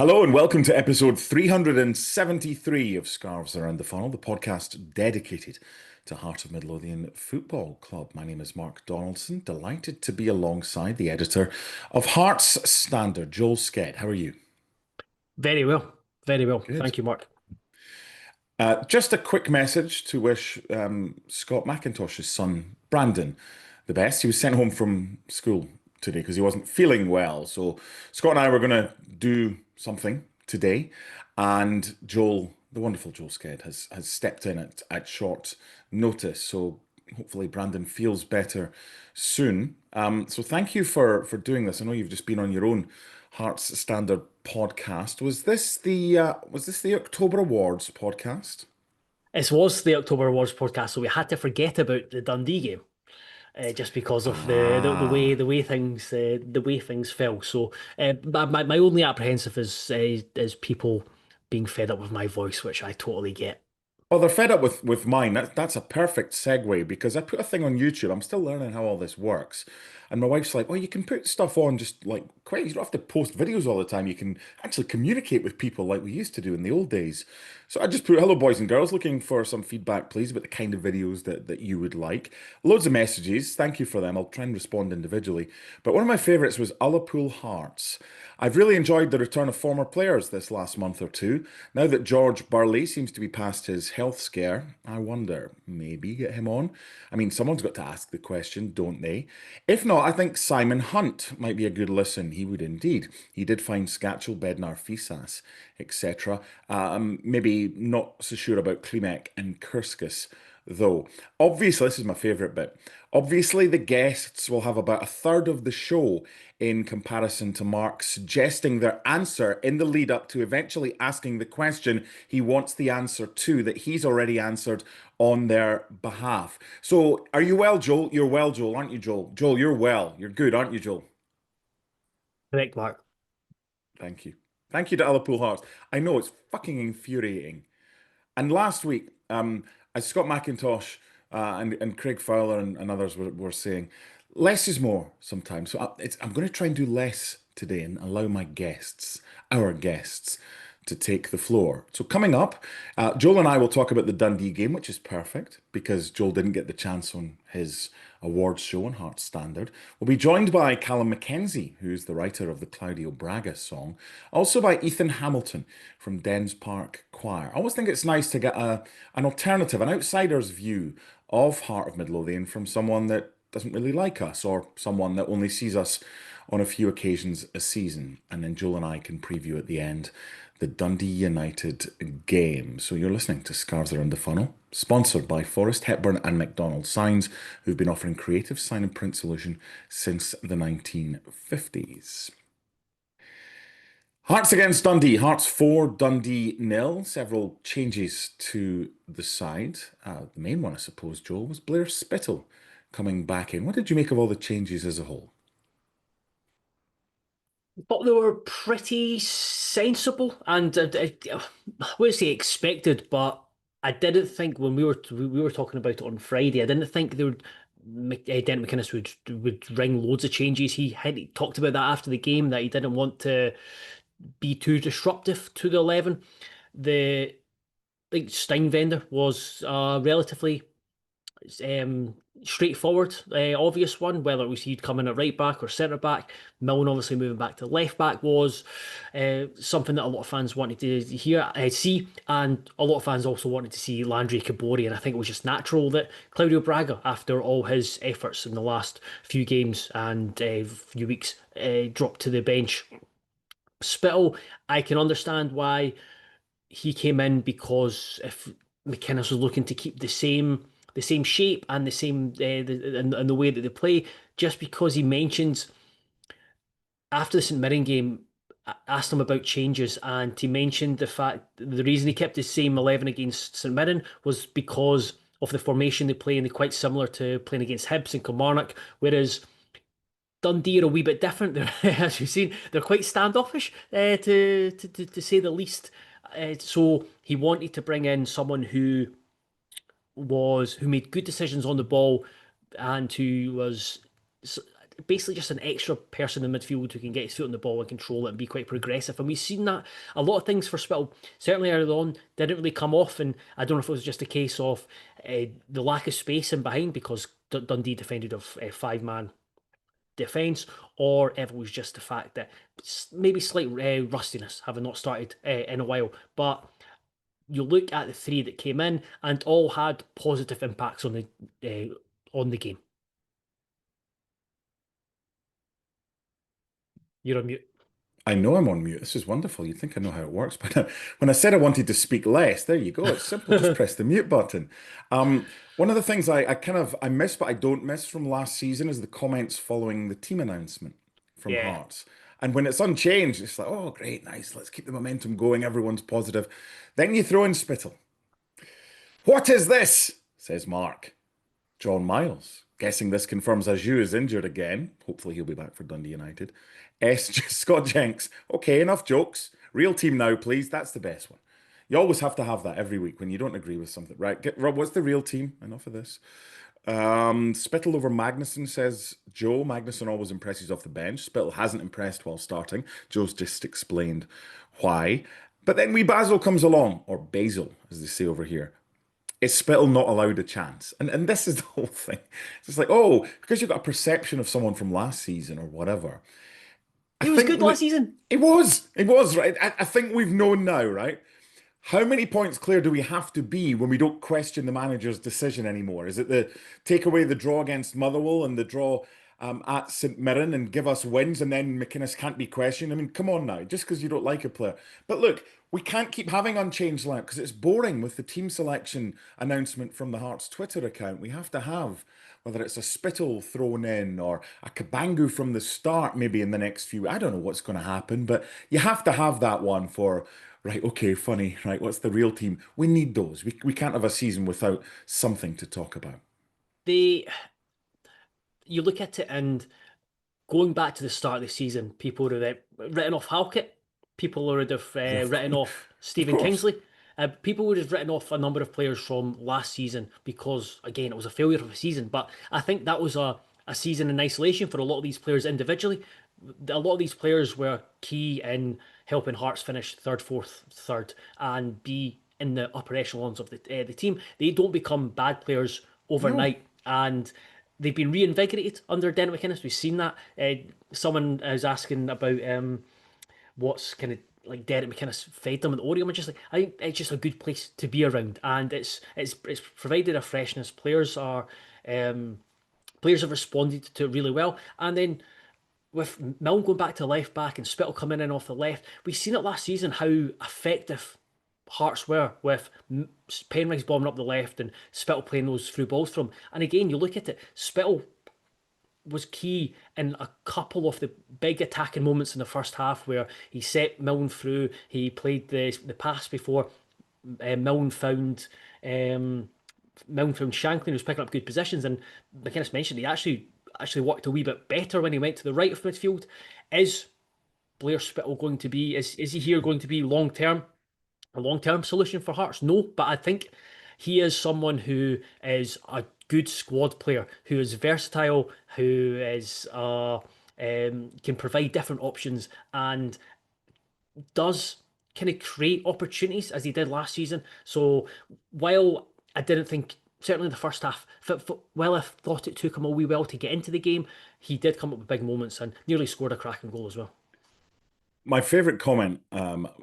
Hello and welcome to episode 373 of Scarves Around the Funnel, the podcast dedicated to Heart of Midlothian Football Club. My name is Mark Donaldson, delighted to be alongside the editor of Hearts Standard, Joel Sked. How are you? Very well. Very well. Good. Thank you, Mark. Just a quick message to wish Scott McIntosh's son, Brandon, the best. He was sent home from school today because he wasn't feeling well. So Scott and I were going to do something today, and Joel, the wonderful Joel Sked, has stepped in at short notice. So hopefully Brandon feels better soon. So thank you for doing this. I know you've just been on your own Hearts Standard podcast. Was this the October Awards podcast? It was the October Awards podcast, so we had to forget about the Dundee game, just because of Ah. the way things fell. So my only apprehensive is people being fed up with my voice, which I totally get. Well, they're fed up with mine. That's a perfect segue because I put a thing on YouTube. I'm still learning how all this works. And my wife's like, "Oh, you can put stuff on just like quite. You don't have to post videos all the time. You can actually communicate with people like we used to do in the old days." So I just put, "Hello, boys and girls, looking for some feedback, please, about the kind of videos that you would like." Loads of messages. Thank you for them. I'll try and respond individually. But one of my favorites was Ullapool Hearts. I've really enjoyed the return of former players this last month or two. Now that George Burley seems to be past his health scare, I wonder, maybe get him on? I mean, someone's got to ask the question, don't they? If not, I think Simon Hunt might be a good listen. He would indeed. He did find Scatchel, Bednar, Fisas, etc. Maybe not so sure about Klimek and Kurskis, though. Obviously, this is my favourite bit. Obviously, the guests will have about a third of the show in comparison to Mark suggesting their answer in the lead up to eventually asking the question he wants the answer to that he's already answered on their behalf. So, are you well, Joel? You're well, Joel, aren't you, Joel? Joel, you're well. You're good, aren't you, Joel? Correct, Mark. Thank you. Thank you to Liverpool Hearts. I know it's fucking infuriating. And last week, as Scott McIntosh and Craig Fowler and others were saying, less is more sometimes. So I'm going to try and do less today and allow our guests, to take the floor. So coming up, Joel and I will talk about the Dundee game, which is perfect because Joel didn't get the chance on his awards show on Hearts Standard. We'll be joined by Calum Mackenzie, who's the writer of the Claudio Braga song, also by Ethan Hamilton from Dens Park Choir. I always think it's nice to get an alternative, an outsider's view of Heart of Midlothian from someone that doesn't really like us or someone that only sees us on a few occasions a season. And then Joel and I can preview at the end the Dundee United game. So you're listening to Scarves Around the Funnel, sponsored by Forrest Hepburn and McDonald Signs, who've been offering creative sign and print solution since the 1950s. Hearts against Dundee. Hearts 4, Dundee nil. Several changes to the side. The main one, I suppose, Joel, was Blair Spittle coming back in. What did you make of all the changes as a whole? But they were pretty sensible and I wouldn't say expected, but I didn't think when we were talking about it on Friday, I didn't think they would. Dan McInnes would ring loads of changes. He talked about that after the game that he didn't want to be too disruptive to the 11. The like Steinvender was relatively um, straightforward, obvious one, whether it was he'd come in at right back or centre back. Milne obviously moving back to left back was something that a lot of fans wanted to see, and a lot of fans also wanted to see Landry Kabori, and I think it was just natural that Claudio Braga, after all his efforts in the last few games and few weeks, dropped to the bench. Spittle, I can understand why he came in because if McInnes was looking to keep the same shape and the same and the way that they play, just because he mentioned after the St Mirren game, asked him about changes, and he mentioned the fact the reason he kept the same 11 against St Mirren was because of the formation they play, and they're quite similar to playing against Hibs and Kilmarnock, whereas Dundee are a wee bit different. As you've seen, they're quite standoffish, to say the least. So he wanted to bring in someone who made good decisions on the ball and who was basically just an extra person in midfield who can get his foot on the ball and control it and be quite progressive. And we've seen that a lot of things for Spittle, certainly early on, didn't really come off. And I don't know if it was just a case of the lack of space in behind because Dundee defended of five-man defence, or if it was just the fact that maybe slight rustiness, having not started in a while. But you look at the three that came in and all had positive impacts on the game. You're on mute. I know I'm on mute. This is wonderful. You'd think I know how it works, but when I said I wanted to speak less, there you go. It's simple. Just press the mute button. One of the things I miss, but I don't miss from last season is the comments following the team announcement from Yeah. Hearts. And when it's unchanged, it's like, oh, great, nice. Let's keep the momentum going. Everyone's positive. Then you throw in Spittle. What is this? Says Mark. John Miles. Guessing this confirms Aju is injured again. Hopefully he'll be back for Dundee United. Scott Jenks. Okay, enough jokes. Real team now, please. That's the best one. You always have to have that every week when you don't agree with something. Right, Rob, what's the real team? Enough of this. Spittle over Magnuson, says Joe. Magnuson always impresses off the bench. Spittle hasn't impressed while starting. Joe's just explained why. But then wee Basil comes along, or Basil, as they say over here. Is Spittle not allowed a chance? And this is the whole thing. It's just like, oh, because you've got a perception of someone from last season or whatever. I He was think good last season. it was, right? I think we've known now, right? How many points clear do we have to be when we don't question the manager's decision anymore? Is it the take away the draw against Motherwell and the draw at St Mirren and give us wins and then McInnes can't be questioned? I mean, come on now, just because you don't like a player. But look, we can't keep having unchanged lineup because it's boring with the team selection announcement from the Hearts Twitter account. We have to have whether it's a Spittle thrown in or a Kabangu from the start, maybe in the next few. I don't know what's going to happen, but you have to have that one for. Right, okay, funny. Right, what's the real team? We need those. We can't have a season without something to talk about. They, you look at it and going back to the start of the season, people would have written off Halkett. People would have Of written course. off Of Stephen course. Kingsley. People would have written off a number of players from last season because, again, it was a failure of a season. But I think that was a season in isolation for a lot of these players individually. A lot of these players were key in helping Hearts finish third, fourth, third, and be in the upper echelons of the team. They don't become bad players No. overnight, and they've been reinvigorated under Dennis McInnes. We've seen that. Someone is asking about what's kind of like Derek McInnes fed them at Oriel. I'm just like, I think it's just a good place to be around, and it's provided a freshness. Um, players have responded to it really well, and then with Milne going back to left back and Spittle coming in off the left, we've seen it last season how effective Hearts were with Penrig's bombing up the left and Spittle playing those through balls from. And again, you look at it, Spittle was key in a couple of the big attacking moments in the first half where he set Milne through. He played the pass before Milne found Shankland, who was picking up good positions. And McInnes mentioned he actually worked a wee bit better when he went to the right of midfield. Is Blair Spittle going to be? Is he here going to be a long term solution for Hearts? No, but I think he is someone who is a good squad player, who is versatile, who is can provide different options and does kind of create opportunities as he did last season. So while I didn't think, certainly in the first half, while I thought it took him a wee while to get into the game, he did come up with big moments and nearly scored a cracking goal as well. My favourite comment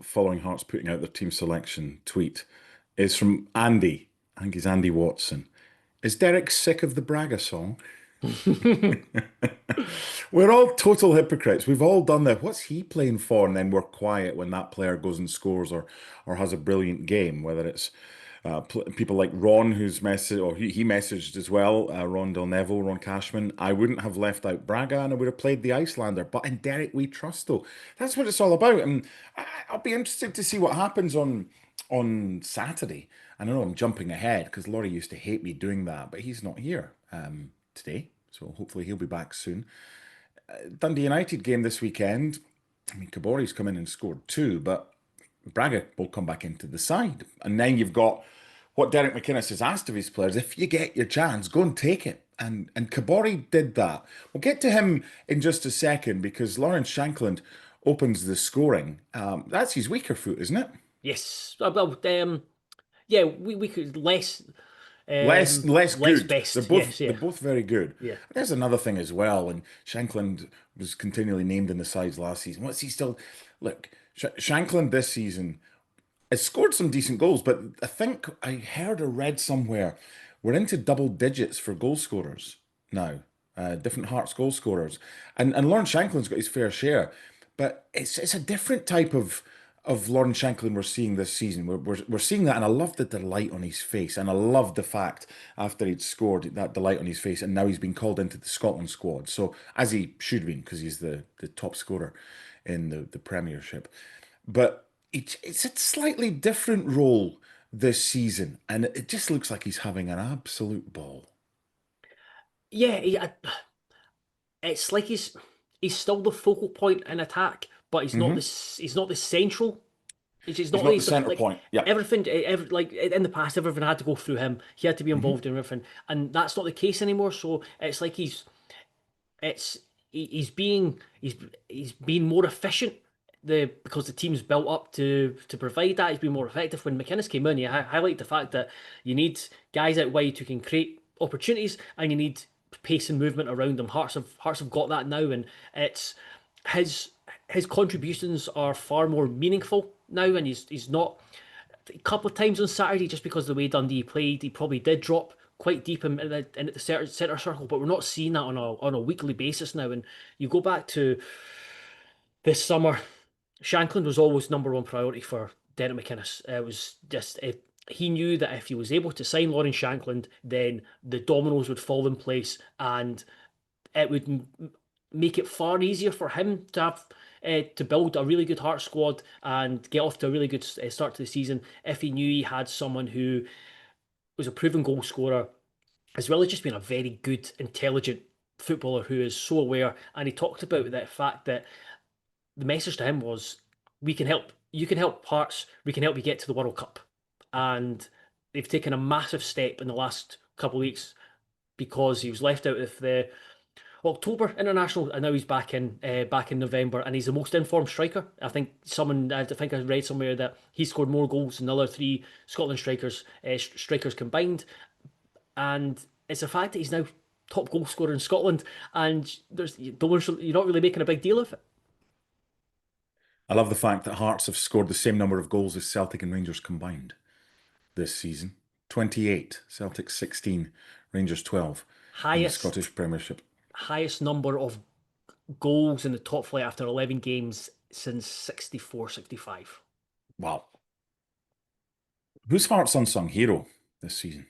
following Hearts putting out their team selection tweet is from Andy. I think he's Andy Watson. Is Derek sick of the Braga song? We're all total hypocrites. We've all done that. What's he playing for? And then we're quiet when that player goes and scores or has a brilliant game. Whether it's people like Ron, who's messaged, or he messaged as well. Ron Del Neville, Ron Cashman. I wouldn't have left out Braga, and I would have played the Icelander. But in Derek, we trust though. That's what it's all about. And I'll be interested to see what happens on Saturday. I know I'm jumping ahead because Laurie used to hate me doing that, but he's not here today. So hopefully he'll be back soon. Dundee United game this weekend. I mean, Kabori's come in and scored two, but Braga will come back into the side. And then you've got what Derek McInnes has asked of his players, if you get your chance, go and take it. And Kabori did that. We'll get to him in just a second because Lawrence Shankland opens the scoring. That's his weaker foot, isn't it? Yes. Well, yeah, we could Less less good. They're best. both Yes, they're yeah, both very good. yeah. There's another thing as well, and Shankland was continually named in the sides last season. What's he still? Look, Shankland this season has scored some decent goals, but I think I heard or read somewhere we're into double digits for goal scorers now. Different Hearts goal scorers, and Lawrence Shankland's got his fair share, but it's a different type of Lauren Shanklin we're seeing this season. We're seeing that, and I love the delight on his face, and I love the fact after he'd scored that delight on his face, and now he's been called into the Scotland squad. So as he should be, because he's the top scorer in the Premiership. But it's a slightly different role this season, and it just looks like he's having an absolute ball. Yeah, it's like he's still the focal point in attack, but he's not the central. It's He's not not the he's centre like point. Yeah. like in the past, everything had to go through him. He had to be Hmm. involved in everything, and that's not the case anymore. So it's like it's he's being more efficient. Because the team's built up to provide that, he's been more effective. When McInnes came in, you highlight the fact that you need guys out wide who can create opportunities, and you need pace and movement around them. Hearts have got that now, and it's his his contributions are far more meaningful now, and he's not a couple of times on Saturday, just because of the way Dundee played, he probably did drop quite deep in at the centre circle, but we're not seeing that on a weekly basis now. And you go back to this summer, Shankland was always number one priority for Derek McInnes. It was just he knew that if he was able to sign Lauren Shankland, then the dominoes would fall in place, and it would make it far easier for him to have to build a really good Heart squad and get off to a really good start to the season if he knew he had someone who was a proven goal scorer, as well as just being a very good, intelligent footballer who is so aware. And he talked about that fact that the message to him was, "We can help. You can help Hearts. We can help you get to the World Cup." And they've taken a massive step in the last couple of weeks because he was left out of the October international, and now he's back in November, and he's the most informed striker. I think I read somewhere that he scored more goals than the other three Scotland strikers combined, and it's a fact that he's now top goal scorer in Scotland, and you're not really making a big deal of it. I love the fact that Hearts have scored the same number of goals as Celtic and Rangers combined this season. 28, Celtic 16, Rangers 12 in the Highest Scottish Premiership. highest number of goals in the top flight after 11 games since 64, 65. Wow. Who's Hearts' unsung hero this season?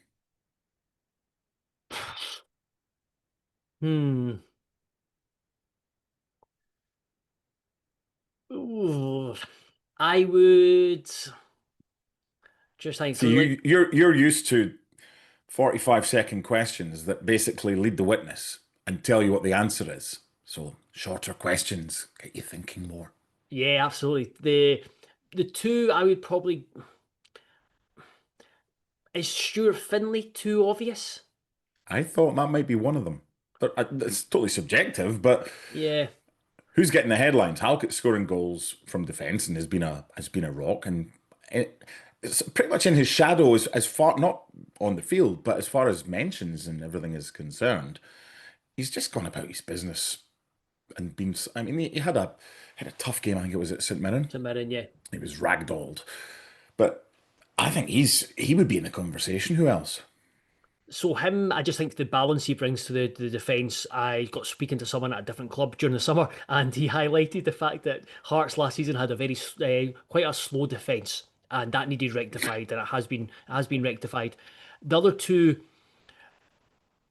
Hmm. Ooh. I would just think See, you're used to 45-second questions that basically lead the witness and tell you what the answer is. So shorter questions get you thinking more. yeah, absolutely. The two I would probably is Stuart Finley too obvious? I thought that might be one of them. But it's totally subjective, but Yeah, who's getting the headlines? Halkett's scoring goals from defence and has been a rock, and it's pretty much in his shadow as far not on the field, but as far as mentions and everything is concerned. He's just gone about his business and been. I mean, he had a tough game. I think it was at St Mirren. to Mirren, yeah. He was ragdolled, but I think he would be in the conversation. Who else? So him, I just think the balance he brings to the defence. I got speaking to someone at a different club during the summer, and he highlighted the fact that Hearts last season had a very quite a slow defence, and that needed rectified, and it has been rectified. The other two,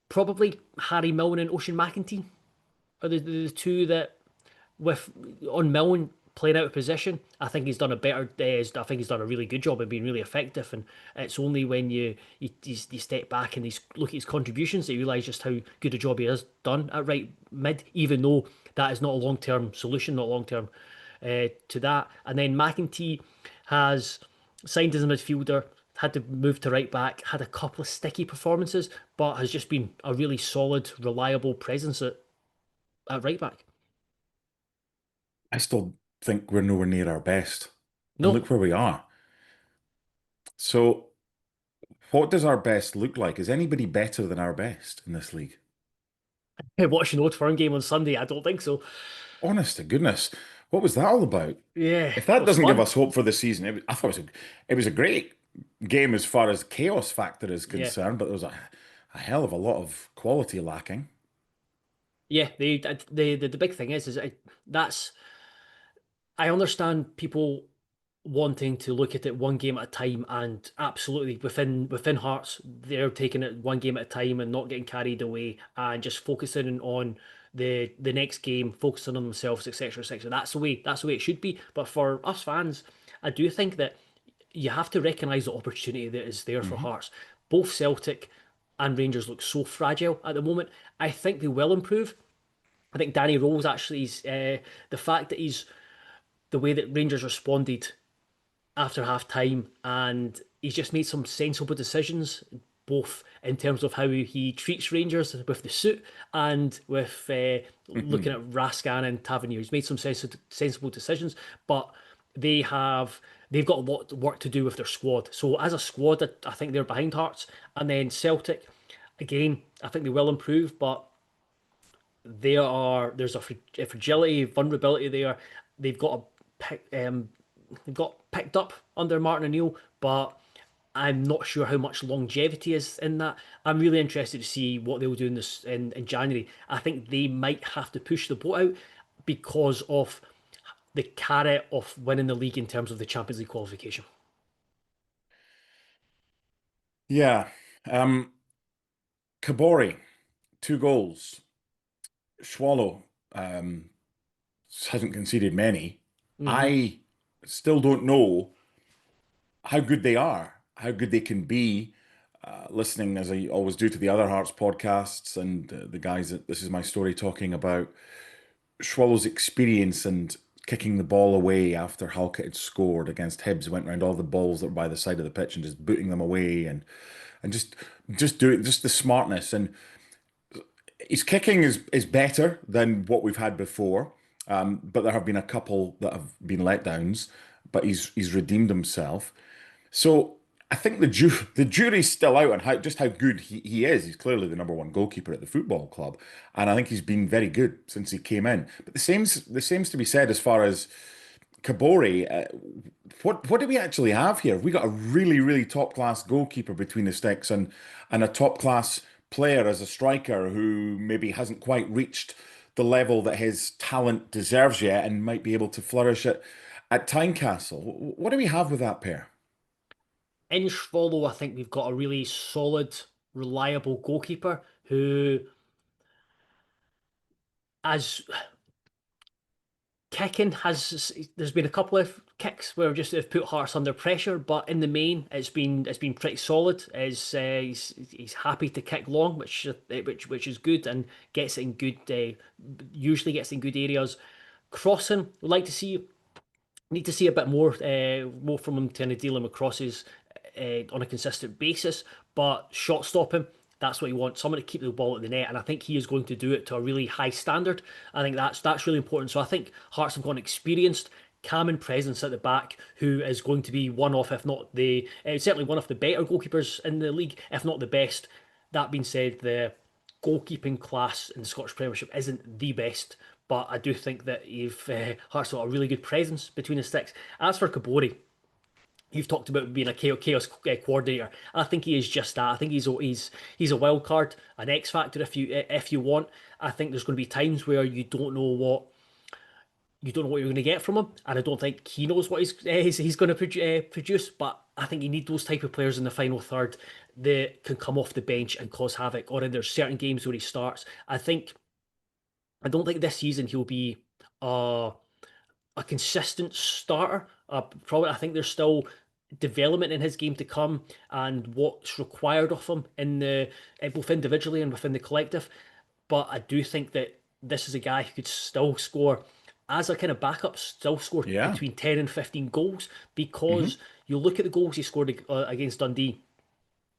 probably Harry Milne and Ocean McEntee, are the two that with on Milne playing out of position. I think he's done a better. I think he's done a really good job of being really effective. And it's only when you step back and you look at his contributions that you realise just how good a job he has done at right mid. Even though that is not a long term solution, not long term to that. And then McEntee has signed as a midfielder had to move to right back, had a couple of sticky performances, but has just been a really solid, reliable presence at right back. I still think we're nowhere near our best. And No, look where we are. So, what does our best look like? Is anybody better than our best in this league? watching Old Firm game on Sunday, I don't think so. Honest to goodness, what was that all about? Yeah, If it that was doesn't give fun. us hope for the season, I thought it was a great game as far as chaos factor is Yeah, concerned, but there was a hell of a lot of quality lacking. yeah. The big thing is that's I understand people wanting to look at it one game at a time, and absolutely within Hearts, they're taking it one game at a time and not getting carried away and just focusing on the next game, focusing on themselves, etc., etc. That's the way it should be. But for us fans, I do think that you have to recognise the opportunity that is there for Hmm. Hearts. Both Celtic and Rangers look so fragile at the moment. I think they will improve. I think Danny Rose actually is the fact that he's the way that Rangers responded after half time, and he's just made some sensible decisions, both in terms of how he treats Rangers with the suit and with looking at Rascan and Tavernier. He's made some sensible decisions, but they have they've got a lot of work to do with their squad. So as a squad, I think they're behind Hearts, and then Celtic, again, I think they will improve, but there's a fragility, vulnerability there. They've got a they've got picked up under Martin O'Neill, but I'm not sure how much longevity is in that. I'm really interested to see what they'll do in this in January. I think they might have to push the boat out because of the carrot of winning the league in terms of the Champions League qualification. Yeah. Um, Kabori, 2 goals. Swallow hasn't conceded many. Hmm. I still don't know how good they are, how good they can be. Listening as I always do to the other Hearts podcasts and the guys that This Is My Story talking about Swallow's experience and kicking the ball away after Halkett had scored against Hibs, went around all the balls that were by the side of the pitch and just booting them away and just doing just the smartness and his kicking is better than what we've had before. But there have been a couple that have been letdowns, but he's redeemed himself. So I think the jury's still out on how good he is. He's clearly the number one goalkeeper at the football club, and I think he's been very good since he came in. But the same's to be said as far as Kabori. What do we actually have here? We got a really top class goalkeeper between the sticks and a top class player as a striker who maybe hasn't quite reached the level that his talent deserves yet and might be able to flourish at Tynecastle. What do we have with that pair? In Follow, I think we've got a really solid, reliable goalkeeper who, as kicking has there's been a couple of kicks where just have put Hearts under pressure, but in the main it's been pretty solid. He's happy to kick long, which is good and gets it in good usually gets in good areas. Crossing, would like to see need to see a bit more from him kind of dealing with crosses on a consistent basis. But shot stopping, that's what you want. Someone to keep the ball at the net, and I think he is going to do it to a really high standard. I think that's really important. So I think Hearts have got an experienced, calming presence at the back who is going to be one of, if not the certainly one of the better goalkeepers in the league, if not the best. That being said, the goalkeeping class in the Scottish Premiership isn't the best, but I do think that you've Hearts got a really good presence between the sticks. As for Kabori, you've talked about being a chaos coordinator. I think he is just that. I think he's a wild card, an X factor if you want. I think there's going to be times where you don't know what you're going to get from him, and I don't think he knows what he's going to produce. But I think you need those type of players in the final third that can come off the bench and cause havoc. Or in there's certain games where he starts. I don't think this season he'll be a a consistent starter. Probably, I think there's still development in his game to come and what's required of him in the both individually and within the collective. But I do think that this is a guy who could still score as a kind of backup, still scored Yeah. between 10 and 15 goals because Hmm. you look at the goals he scored against Dundee,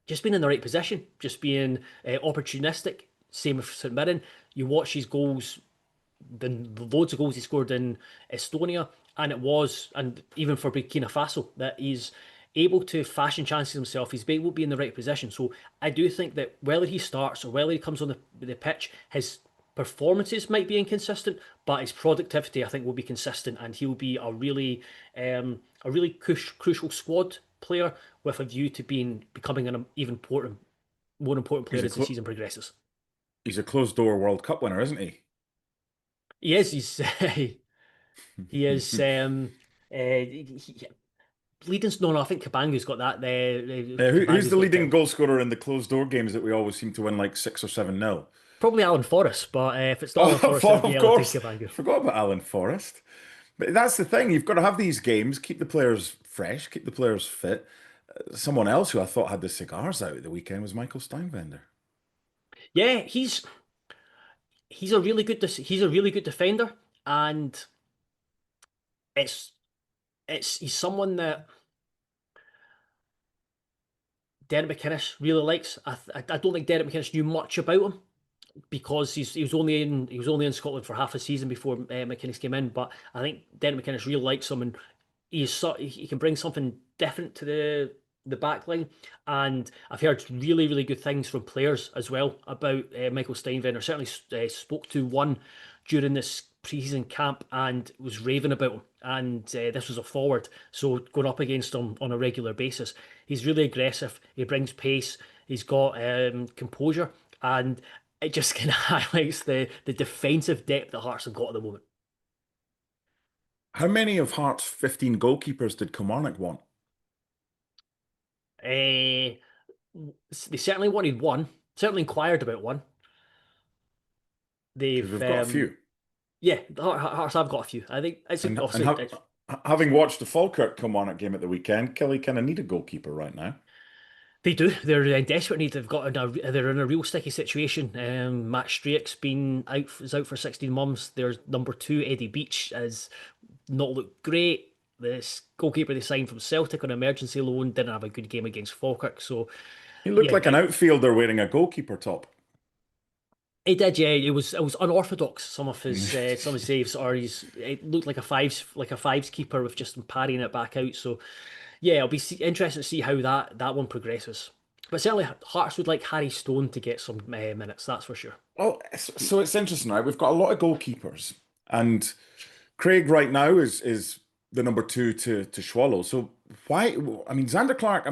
just being in the right position, just being opportunistic. Same with St Mirren. You watch his goals, the loads of goals he scored in Estonia, and even for Burkina Faso, that he's able to fashion chances himself. He's able to be in the right position. So I do think that whether he starts or whether he comes on the pitch, his performances might be inconsistent, but his productivity I think will be consistent, and he'll be a really crucial squad player with a view to becoming an even more important He's player a as the clo season progresses. he's a closed door World Cup winner, isn't he? He is. He's he is. Leading. No, no. I think Kabanga's got that. Who's Kabanga's the got the leading title. goal scorer in the closed door games that we always seem to win like 6 or 7-0? Probably Alan Forrest, but if it's not Alan Oh, Forrest, it'll be of Alan course. Kabanga. Forgot about Alan Forrest. But that's the thing. You've got to have these games, keep the players fresh, keep the players fit. Someone else who I thought had the cigars out at the weekend was Michael Steinbender. Yeah, he's a really good defender, and it's he's someone that Derek McInnes really likes. I don't think Derek McInnes knew much about him because he was only in Scotland for half a season before McInnes came in. But I think Derek McInnes really likes him, and he can bring something different to the back line. And I've heard really good things from players as well about Michael Steinvender. Certainly spoke to one during this pre-season camp and was raving about him. And this was a forward, so going up against him on a regular basis, he's really aggressive. He brings pace. He's got composure, and it just kind of highlights the defensive depth that Hearts have got at the moment. How many of Hearts' 15 goalkeepers did Kilmarnock want? Uh, they certainly wanted one. Certainly inquired about one. Because They've we've got a few. yeah, Hearts have got a few. I think it's And obviously having watched the Falkirk Kilmarnock game at the weekend, Kelly kind of need a goalkeeper right now. they do. They're in desperate need. They're in a real sticky situation. Matt Strake's been out is out for 16 months. There's number two Eddie Beach has not looked great. This goalkeeper they signed from Celtic on emergency loan didn't have a good game against Falkirk. So He looked yeah, like an outfielder wearing a goalkeeper top. he did, yeah. It was unorthodox. Some of his saves, or it looked like a fives keeper with just parrying it back out. So yeah, it'll be interesting to see how that one progresses. But certainly, Hearts would like Harry Stone to get some minutes. That's for sure. Well, so it's interesting, right? We've got a lot of goalkeepers, and Craig right now is the number two to Swallow. So why? I mean, Xander Clark,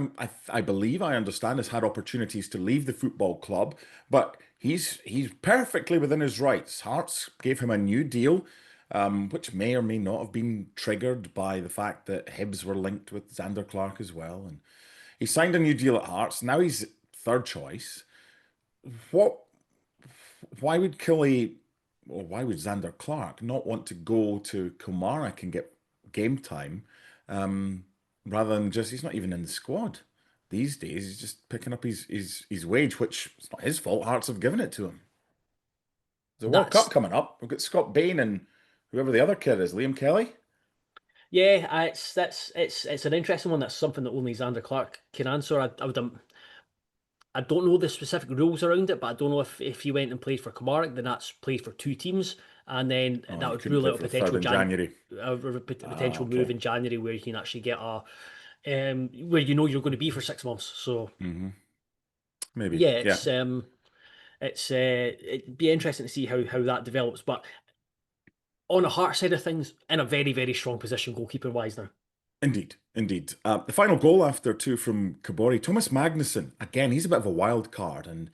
I believe I understand, has had opportunities to leave the football club, but he's perfectly within his rights. Hearts gave him a new deal, which may or may not have been triggered by the fact that Hibs were linked with Xander Clark as well, and he signed a new deal at Hearts. Now he's third choice. What? Why would Killy, or why would Xander Clark not want to go to Kilmarnock and get game time, um, rather than just he's not even in the squad these days. He's just picking up his wage, which it's not his fault. Hearts have given it to him. There's a World Cup That's coming up. We've got Scott Bain and whoever the other kid is, Liam Kelly. yeah, it's an interesting one. That's something that only Xander Clark can answer. I don't know the specific rules around it, but I don't know if he went and played for Kilmarnock, then that's played for two teams, and then Oh, that you would couldn't rule play out a for the third in January. Ah, potential move okay. in January where you can actually get a where you know you're going to be for 6 months. So Hmm. Maybe. yeah, Yeah. it'd be interesting to see how that develops. But on the Heart side of things, in a very strong position goalkeeper wise now. Indeed, indeed. The final goal after two from Kabori, Thomas Magnuson. Again, he's a bit of a wild card and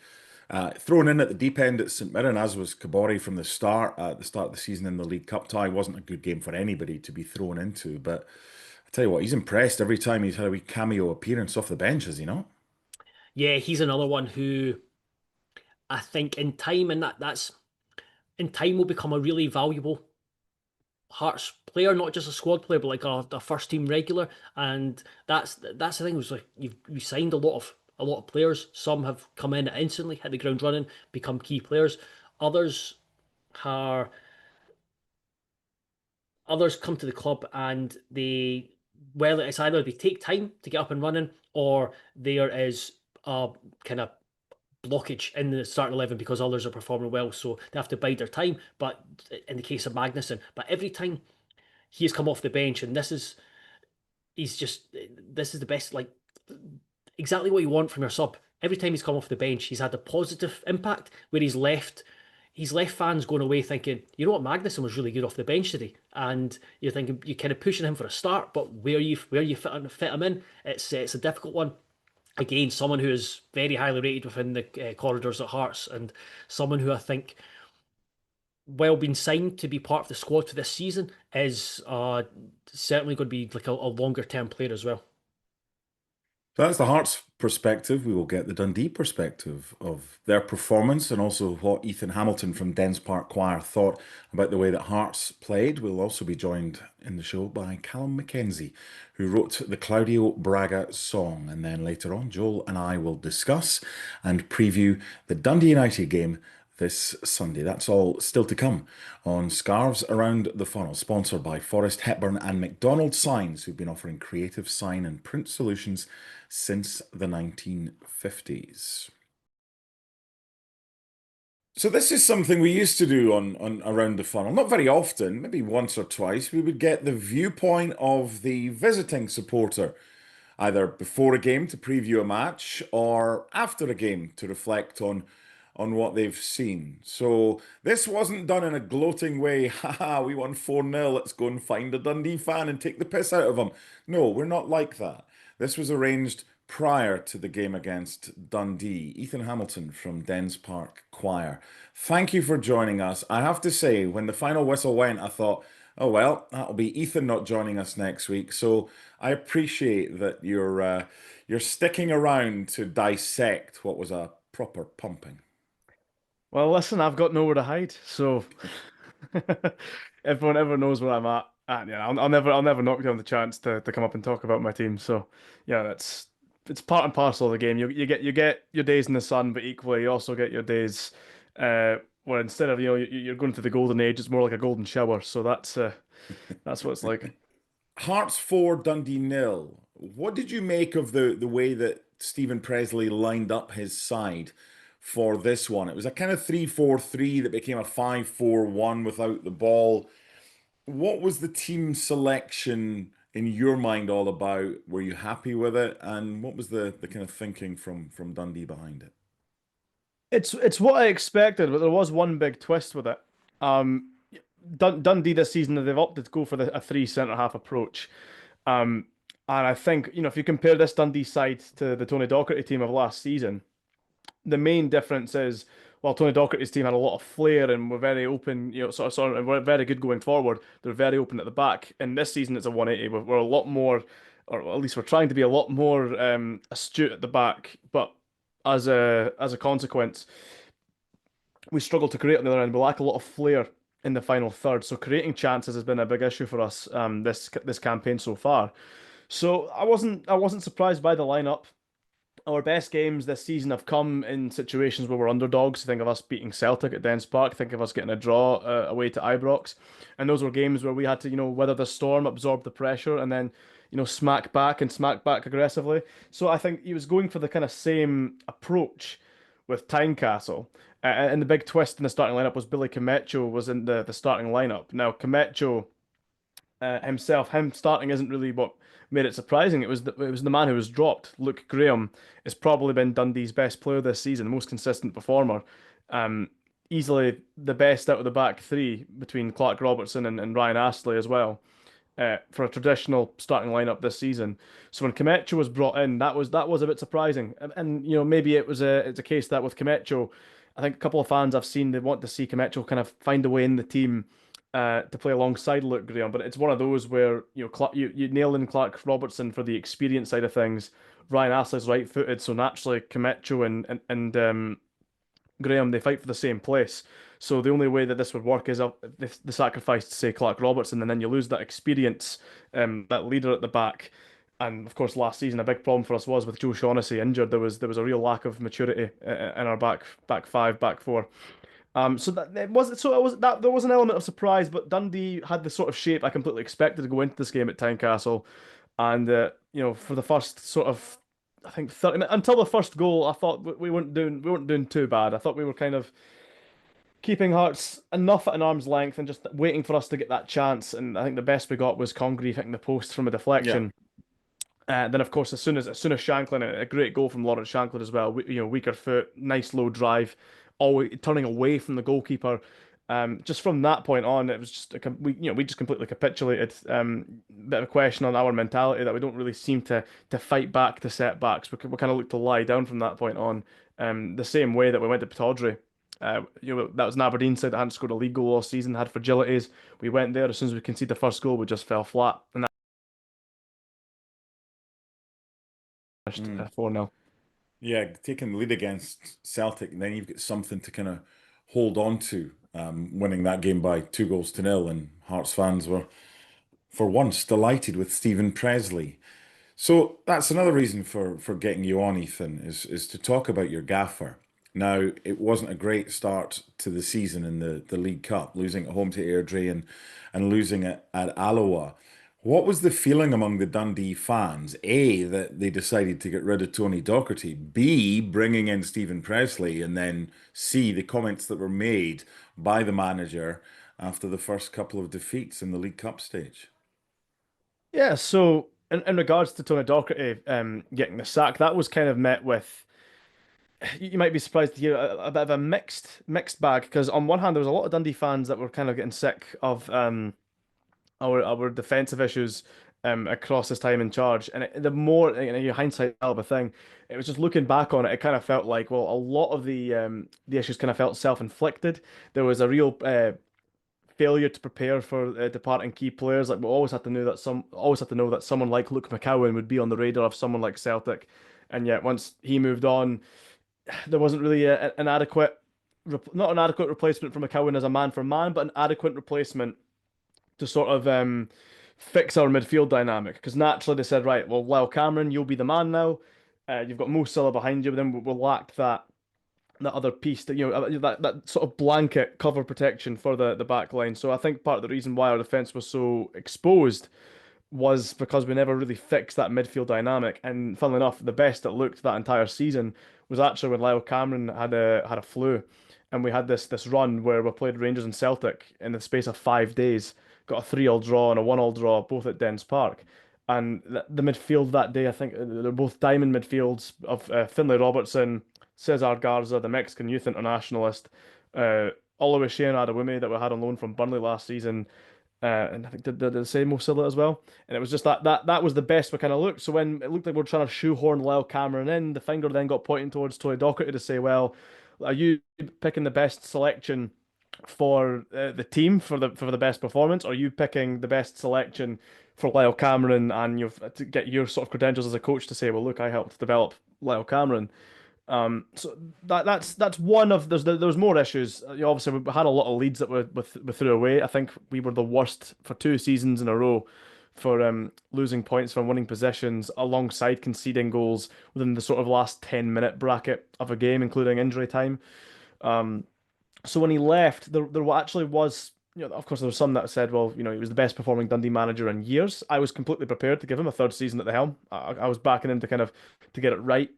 thrown in at the deep end at St Mirren, as was Kabori from the start. At the start of the season in the League Cup tie wasn't a good game for anybody to be thrown into. But I tell you what, he's impressed every time he's had a wee cameo appearance off the bench, has he not? Yeah, he's another one who I think in time, and that's in time will become a really valuable Hearts player, not just a squad player, but like a first team regular. And that's the thing. Was like you signed a lot of players. Some have come in instantly, hit the ground running, become key players. Others are others come to the club and well, it's either they take time to get up and running, or there is a kind of blockage in the starting 11 because others are performing well, so they have to bide their time. But in the case of Magnuson, but every time he's come off the bench, and he's just this is the best, like exactly what you want from your sub. Every time he's come off the bench, he's had a positive impact where he's left fans going away thinking, you know what, Magnuson was really good off the bench today, and you're thinking you're kind of pushing him for a start, but where you fit him in, it's a difficult one. Again, someone who is very highly rated within the corridors at Hearts, and someone who I think, while being signed to be part of the squad for this season, is certainly going to be like a longer term player as well. So that's the Hearts perspective. We will get the Dundee perspective of their performance and also what Ethan Hamilton from Dens Park Choir thought about the way that Hearts played. We'll also be joined in the show by Calum Mackenzie, who wrote the Claudio Braga song. And then later on, Joel and I will discuss and preview the Dundee United game this Sunday. That's all still to come on Scarves Around the Funnel, sponsored by Forrest Hepburn and McDonald Signs, who've been offering creative sign and print solutions since the 1950s. So this is something we used to do on Around the Funnel. Not very often, maybe once or twice. We would get the viewpoint of the visiting supporter, either before a game to preview a match or after a game to reflect on what they've seen. So this wasn't done in a gloating way. Haha, we won 4-0. Let's go and find a Dundee fan and take the piss out of them. No, we're not like that. This was arranged prior to the game against Dundee. Ethan Hamilton from Dens Park Choir. Thank you for joining us. I have to say, when the final whistle went, I thought, oh well, that'll be Ethan not joining us next week. So I appreciate that you're sticking around to dissect what was a proper pumping. Well, listen, I've got nowhere to hide, so everyone ever knows where I'm at. Yeah, I'll never knock down the chance to come up and talk about my team. So, yeah, it's part and parcel of the game. You get your days in the sun, but equally you also get your days where instead of you're going through the golden age, it's more like a golden shower. So that's what it's like. Hearts 4, Dundee nil. What did you make of the way that Stephen Presley lined up his side for this one? It was a kind of 3-4-3 that became a 5-4-1 without the ball. What was the team selection in your mind all about? Were you happy with it? And what was the kind of thinking from Dundee behind it? It's what I expected, but there was one big twist with it. Um, Dundee this season they've opted to go for a three centre half approach. Um, and I think if you compare this Dundee side to the Tony Docherty team of last season, the main difference is while Tony Docherty's team had a lot of flair and were very open, and were very good going forward, they're very open at the back. And this season it's a 180. We're a lot more, or at least we're trying to be a lot more astute at the back. But as a consequence, we struggle to create on the other end. We lack a lot of flair in the final third. So creating chances has been a big issue for us this campaign so far. So I wasn't surprised by the lineup. Our best games this season have come in situations where we're underdogs. Think of us beating Celtic at Dens Park. Think of us getting a draw away to Ibrox. And those were games where we had to, weather the storm, absorb the pressure, and then, smack back and smack back aggressively. So I think he was going for the kind of same approach with Tynecastle. And the big twist in the starting lineup was Billy Kelechi was in the starting lineup. Now, Kelechi him starting isn't really what made it surprising. It was the man who was dropped. Luke Graham has probably been Dundee's best player this season, the most consistent performer. Easily the best out of the back three between Clark Robertson and Ryan Astley as well. For a traditional starting lineup this season. So when Kelechi was brought in, that was a bit surprising. And maybe it's a case that with Kelechi, I think a couple of fans I've seen they want to see Kelechi kind of find a way in the team to play alongside Luke Graham. But it's one of those where you nail in Clark Robertson for the experience side of things. Ryan Astley's right-footed, so naturally Kelechi and Graham, they fight for the same place. So the only way that this would work is the sacrifice to say Clark Robertson, and then you lose that experience, that leader at the back. And of course, last season a big problem for us was with Joe Shaughnessy injured. There was a real lack of maturity in our back five, back four. So that it was so it was that there was an element of surprise, but Dundee had the sort of shape I completely expected to go into this game at Tynecastle, and for the first sort of I think 30 minutes until the first goal, I thought we weren't doing too bad. I thought we were kind of keeping Hearts enough at an arm's length and just waiting for us to get that chance. And I think the best we got was Congreve hitting the post from a Yeah. deflection. Then of course as soon as Shankland, a great goal from Lawrence Shankland as well. Weaker foot, nice low drive, always turning away from the goalkeeper. Just from that point on, it was just we just completely capitulated. Bit of a question on our mentality that we don't really seem to fight back to setbacks. We kind of look to lie down from that point on. The same way that we went to Pittodrie. That was an Aberdeen side that hadn't scored a league goal all season, had fragilities. We went there as soon as we conceded the first goal, we just fell flat, and that finished Mm. 4-0. Yeah, taking the lead against Celtic, and then you've got something to kind of hold on to. Winning that game by 2 goals to nil, and Hearts fans were, for once, delighted with Stephen Presley. So that's another reason for getting you on, Ethan, is to talk about your gaffer. Now, it wasn't a great start to the season in the League Cup, losing at home to Airdrie and losing at Alloa. What was the feeling among the Dundee fans? A, that they decided to get rid of Tony Docherty. B, bringing in Stephen Presley. And then C, the comments that were made by the manager after the first couple of defeats in the League Cup stage. Yeah, so in regards to Tony Docherty getting the sack, that was kind of met with you might be surprised to hear a bit of a mixed bag because on one hand there was a lot of Dundee fans that were kind of getting sick of our defensive issues across his time in charge, and the more hindsight of a thing, it was just looking back on it, it kind of felt like well a lot of the issues kind of felt self-inflicted. There was a real failure to prepare for departing key players. Like we always had to know that someone like Luke McCowan would be on the radar of someone like Celtic, and yet once he moved on there wasn't really an adequate, not an adequate replacement for McCowan as a man for man, but an adequate replacement to sort of fix our midfield dynamic. Because naturally they said, right, well, Lyle Cameron, you'll be the man now. You've got Mo Salah behind you, but then we'll lack that other piece that that sort of blanket cover protection for the back line. So I think part of the reason why our defense was so exposed was because we never really fixed that midfield dynamic. And funnily enough, the best it looked that entire season was actually when Lyle Cameron had a flu, and we had this run where we played Rangers and Celtic in the space of 5 days, got a 3-3 draw and a 1-1 draw, both at Dens Park. And the midfield that day, I think they're both diamond midfields of Finlay Robertson, Cesar Garza, the Mexican youth internationalist, uh, Oluwaseun Adewumi that we had on loan from Burnley last season, and I think did the same with Silla as well. And it was just that was the best we kind of looked. So when it looked like we were trying to shoehorn Lyle Cameron in, the finger then got pointing towards Tony Docherty to say, well, are you picking the best selection for the team for the best performance, or are you picking the best selection for Lyle Cameron and you've to get your sort of credentials as a coach to say, well, look, I helped develop Lyle Cameron. So that's one of there's more issues. Obviously we had a lot of leads that we threw away. I think we were the worst for 2 seasons in a row for losing points from winning possessions alongside conceding goals within the sort of last 10-minute bracket of a game, including injury time. Um, so when he left, there actually was. Of course, there was some that said, well, he was the best performing Dundee manager in years. I was completely prepared to give him a third season at the helm. I was backing him to kind of to get it right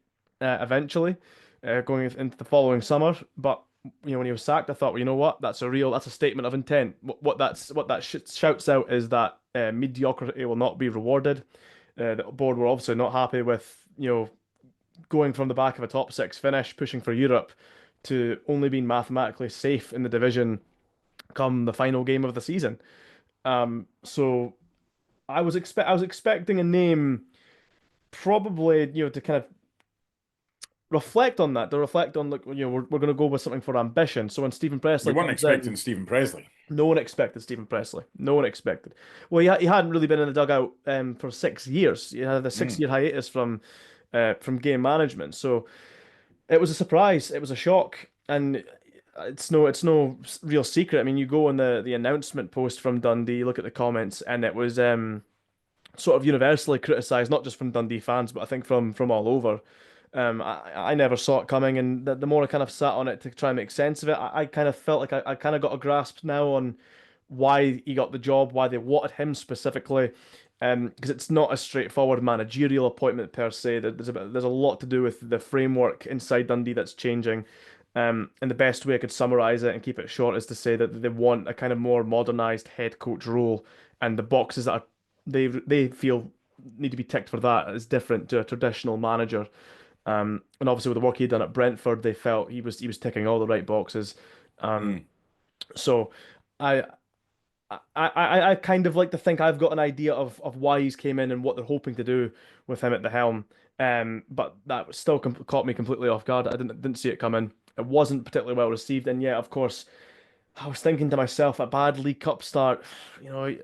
eventually, going into the following summer. But when he was sacked, I thought, well, you know what? That's a statement of intent. What that shouts out is that mediocrity will not be rewarded. The board were obviously not happy with going from the back of a top six finish, pushing for Europe, to only being mathematically safe in the division come the final game of the season. So I was expecting a name probably to kind of reflect on that, to reflect on like we're going to go with something for ambition. So when Stephen You Presley weren't comes in, expecting Stephen Presley. no one expected Stephen Presley. No one expected. Well, he hadn't really been in the dugout for 6 years. He had a six Mm. year hiatus from game management. So it was a surprise. It was a shock, and it's no real secret. I mean, you go on the announcement post from Dundee, look at the comments, and it was sort of universally criticised, not just from Dundee fans, but I think from all over. I never saw it coming, and the more I kind of sat on it to try and make sense of it, I kind of felt like I kind of got a grasp now on why he got the job, why they wanted him specifically, because it's not a straightforward managerial appointment per se. There's a lot to do with the framework inside Dundee that's changing. And the best way I could summarize it and keep it short is to say that they want a kind of more modernized head coach role, and the boxes that they feel need to be ticked for that is different to a traditional manager. And obviously with the work he'd done at Brentford, they felt he was ticking all the right boxes. Um, Mm. so I I kind of like to think I've got an idea of why he's came in and what they're hoping to do with him at the helm. But that still caught me completely off guard. I didn't see it coming. It wasn't particularly well received, and yet, of course, I was thinking to myself, a bad League Cup start,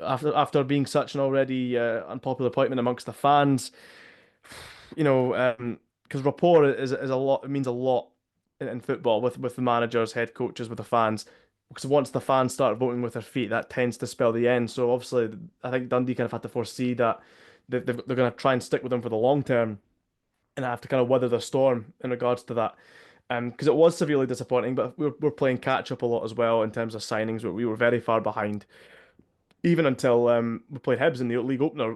after being such an already unpopular appointment amongst the fans, because rapport is a lot. It means a lot in football with the managers, head coaches, with the fans. Because once the fans start voting with their feet, that tends to spell the end. So obviously, I think Dundee kind of had to foresee that they're going to try and stick with them for the long term, and have to kind of weather the storm in regards to that. Because it was severely disappointing, but we're playing catch up a lot as well in terms of signings. We were very far behind, even until we played Hibs in the league opener.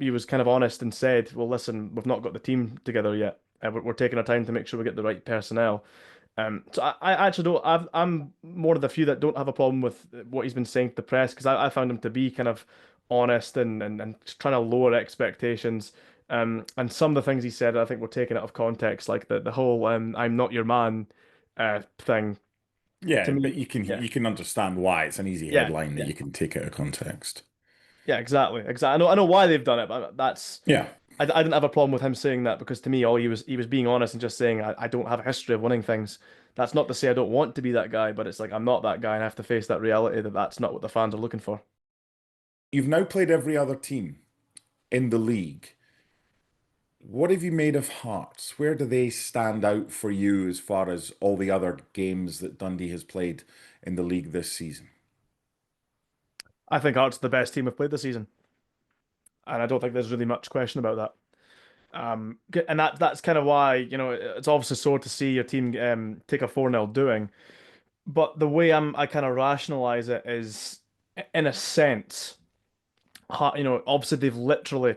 He was kind of honest and said, "Well, listen, we've not got the team together yet. We're taking our time to make sure we get the right personnel." So I actually don't. I'm one of the few that don't have a problem with what he's been saying to the press, because I found him to be kind of honest and trying to lower expectations. And some of the things he said, I think, were taken out of context, like the whole "I'm not your man" thing. To Yeah, but me, you can yeah, you can understand why it's an easy yeah, headline that yeah, you can take out of context. yeah, exactly, exactly. I know why they've done it, but that's Yeah. I didn't have a problem with him saying that, because to me, all he was being honest and just saying I don't have a history of winning things. That's not to say I don't want to be that guy, but it's like I'm not that guy, and I have to face that reality that that's not what the fans are looking for. You've now played every other team in the league. What have you made of Hearts? Where do they stand out for you as far as all the other games that Dundee has played in the league this season? I think Hearts are the best team we've played this season, and I don't think there's really much question about that. And that's kind of why, it's obviously sore to see your team take a 4-0 doing, but the way I kind of rationalize it is, in a sense, obviously they've literally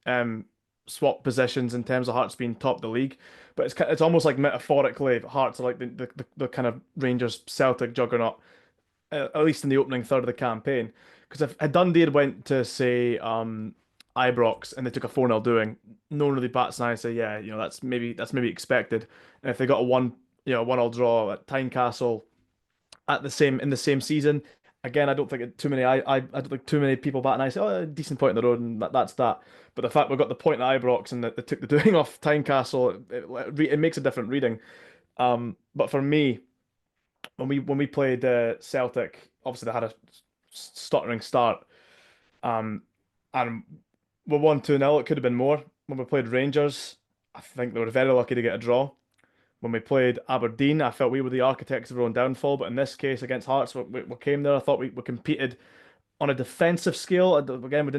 um swapped positions in terms of Hearts being top of the league, but it's almost like metaphorically Hearts are like the kind of Rangers Celtic juggernaut, at least in the opening third of the campaign. Because if had Dundee had went to say Ibrox and they took a 4-0 doing, no one really bats an eye and say, yeah, that's maybe expected. And if they got a 1-1 draw at Tynecastle in the same season. Again, I don't think I don't think too many people bat and I say, oh, a decent point in the road, and that's that. But the fact we got the point at Ibrox and that they took the doing off Tynecastle, it makes a different reading. But for me, when we played Celtic, obviously they had a stuttering start, um, and we won 2-0. It could have been more. When we played Rangers, I think they were very lucky to get a draw. When we played Aberdeen, I felt we were the architects of our own downfall. But in this case, against Hearts, we came there. I thought we competed on a defensive scale. Again, we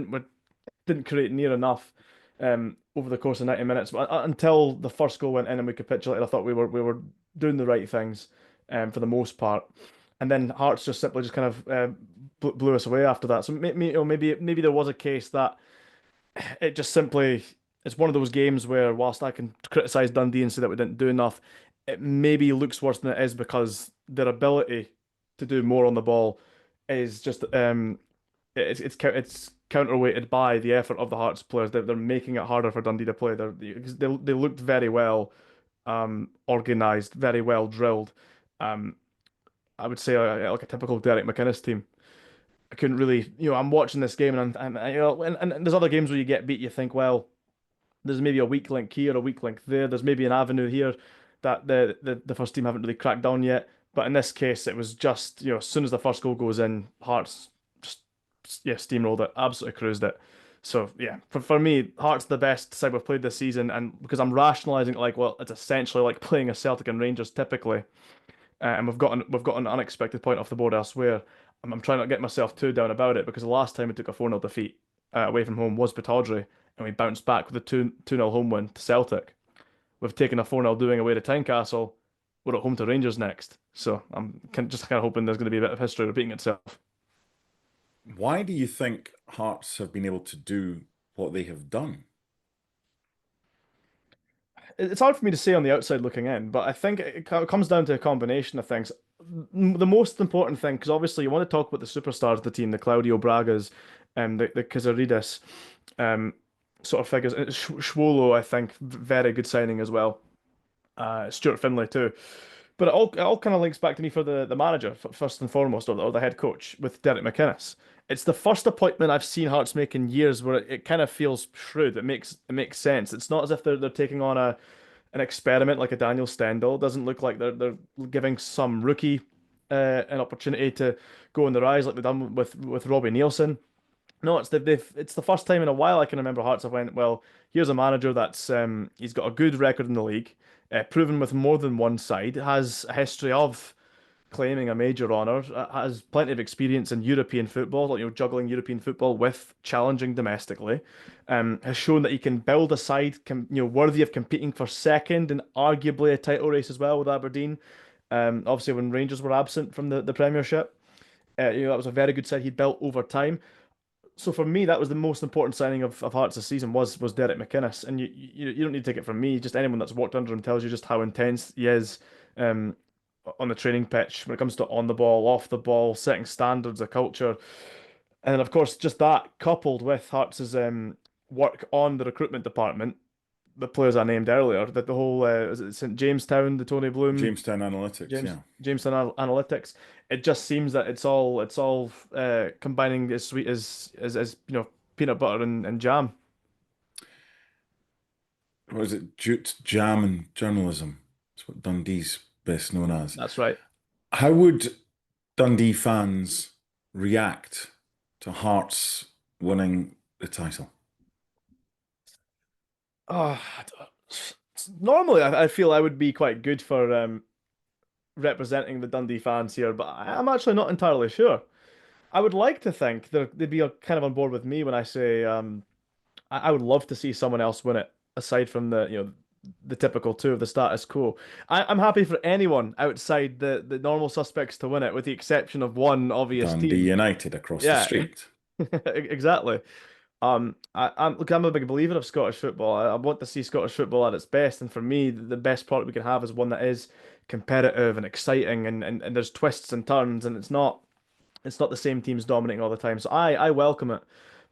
didn't create near enough over the course of 90 minutes. But until the first goal went in and we capitulated, I thought we were doing the right things for the most part. And then Hearts just simply just kind of blew us away after that. So maybe there was a case that it just simply it's one of those games where, whilst I can criticize Dundee and say that we didn't do enough, it maybe looks worse than it is, because their ability to do more on the ball is just it's counterweighted by the effort of the Hearts players. They're making it harder for Dundee to play. They looked very well organized, very well drilled. Um, I would say like a typical Derek McInnes team. I couldn't really, I'm watching this game, and there's other games where you get beat. You think, well, there's maybe a weak link here, a weak link there. There's maybe an avenue here that the first team haven't really cracked down yet. But in this case, it was just, as soon as the first goal goes in, Hearts just, yeah, steamrolled it, absolutely cruised it. So yeah, for me, Hearts the best side we've played this season, and because I'm rationalising it like, well, it's essentially like playing a Celtic and Rangers typically, and we've got an unexpected point off the board elsewhere. I'm trying not to get myself too down about it, because the last time we took a 4-0 defeat away from home was Pittodrie, and we bounced back with a 2-0 home win to Celtic. we've taken a 4-0 doing away to Tynecastle. We're at home to Rangers next. So I'm just kind of hoping there's going to be a bit of history repeating itself. Why do you think Hearts have been able to do what they have done? It's hard for me to say on the outside looking in, but I think it comes down to a combination of things. The most important thing, because obviously you want to talk about the superstars of the team, the Claudio Bragas, the Casaridis, um, sort of figures. Schwolo, I think, very good signing as well. Stuart Finlay too. But it all kind of links back to me for the manager, first and foremost, or the head coach with Derek McInnes. It's the first appointment I've seen Hearts make in years where it kind of feels shrewd. It makes sense. It's not as if they're taking on an experiment like a Daniel Stendel. It doesn't look like they're giving some rookie an opportunity to go in the rise like they've done with Robbie Nielsen. No, it's the first time in a while I can remember Hearts have went, well, here's a manager that's he's got a good record in the league, proven with more than one side, has a history of claiming a major honour, has plenty of experience in European football, like juggling European football with challenging domestically, has shown that he can build a side worthy of competing for second and arguably a title race as well with Aberdeen. Obviously when Rangers were absent from the Premiership, that was a very good side he'd built over time. So for me, that was the most important signing of Hearts this season was Derek McInnes, and you don't need to take it from me. Just anyone that's worked under him tells you just how intense he is um, on the training pitch when it comes to on the ball, off the ball, setting standards, a culture, and then of course just that coupled with Hearts' work on the recruitment department, the players I named earlier, that the whole is it St Jamestown, the Tony Bloom, Jamestown Analytics, James yeah. Jameson Analytics. It just seems that it's all combining as sweet as peanut butter and jam. What is it? Jute, jam, and journalism. That's what Dundee's best known as. That's right. How would Dundee fans react to Hearts winning the title? Oh, normally I feel I would be quite good for representing the Dundee fans here, but I'm actually not entirely sure. I would like to think they'd be kind of on board with me when I say I would love to see someone else win it aside from the typical two of the status quo. I'm happy for anyone outside the normal suspects to win it, with the exception of one obvious Dundee team. United across the Yeah, street. exactly. I'm a big believer of Scottish football. I want to see Scottish football at its best, and for me, the best product we can have is one that is competitive and exciting, and there's twists and turns, and it's not the same teams dominating all the time. So I welcome it,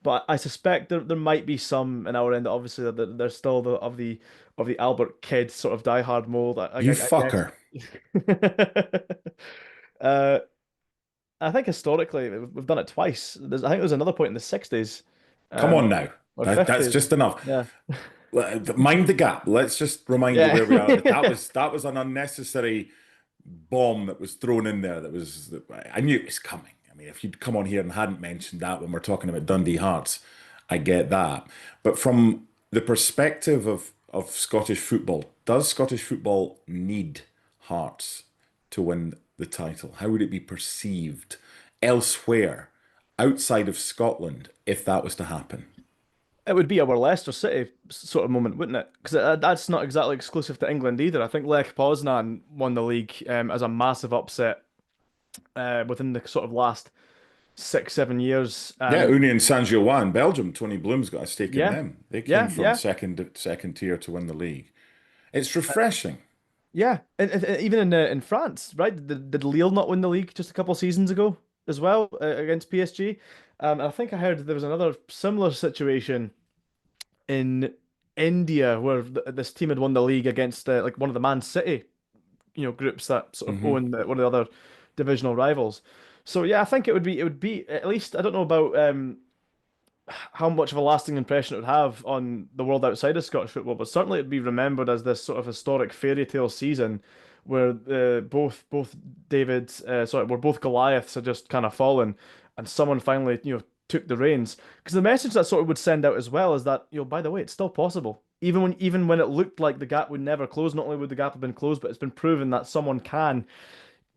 but I suspect there might be some in our end that obviously there's still of the Albert Kidd sort of diehard mold. You I guess. fucker. uh, I think historically we've done it twice. I think there was another point in the 60s, Come um, on now. or That's 50s. just enough. Yeah. Mind the gap. Let's just remind you Yeah. where we are. That was an unnecessary bomb that was thrown in there. I knew it was coming. I mean, if you'd come on here and hadn't mentioned that when we're talking about Dundee Hearts, I get that. But from the perspective of Scottish football, does Scottish football need Hearts to win the title? How would it be perceived elsewhere outside of Scotland if that was to happen? It would be our Leicester City sort of moment, wouldn't it? Because that's not exactly exclusive to England either. I think Lech Poznan won the league as a massive upset within the sort of last 6, 7 years. Yeah, Union Saint-Gilloise, Belgium. Tony Bloom's got a stake in Yeah, them. They came yeah, from yeah, second tier to win the league. It's refreshing. yeah. And even in France, right? Did Lille not win the league just a couple of seasons ago as well against PSG? I think I heard there was another similar situation in India where this team had won the league against like one of the Man City, groups that sort of Hmm. own one of the other divisional rivals. So yeah, I think it would be at least I don't know about how much of a lasting impression it would have on the world outside of Scottish football, but certainly it'd be remembered as this sort of historic fairy tale season where both where both Goliaths had just kind of fallen, and someone finally took the reins. Because the message that sort of would send out as well is that by the way, it's still possible. Even when it looked like the gap would never close, not only would the gap have been closed, but it's been proven that someone can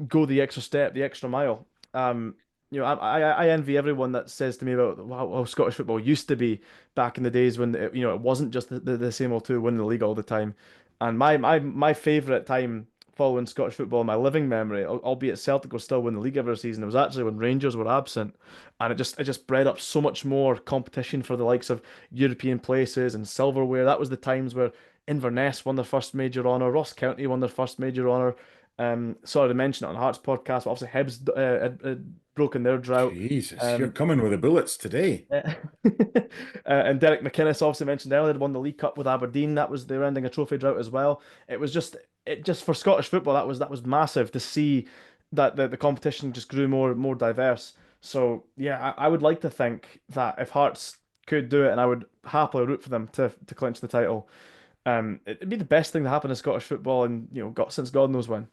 go the extra step, the extra mile. I envy everyone that says to me about how Scottish football used to be back in the days when it wasn't just the same old two winning the league all the time. And my favourite time following Scottish football, my living memory, albeit Celtic were still winning the league every season, it was actually when Rangers were absent, and it just bred up so much more competition for the likes of European places and silverware. That was the times where Inverness won their first major honour, Ross County won their first major honour. Sorry to mention it on Hearts podcast, but obviously Hibs had broken their drought. Jesus, you're Um, coming with the bullets today. uh, and Derek McInnes, obviously mentioned earlier, won the League Cup with Aberdeen. That was they were ending a trophy drought as well. It just for Scottish football that was massive to see that the competition just grew more diverse. So yeah, I would like to think that if Hearts could do it, and I would happily root for them to clinch the title. It'd be the best thing to happen to Scottish football, and got since God knows when.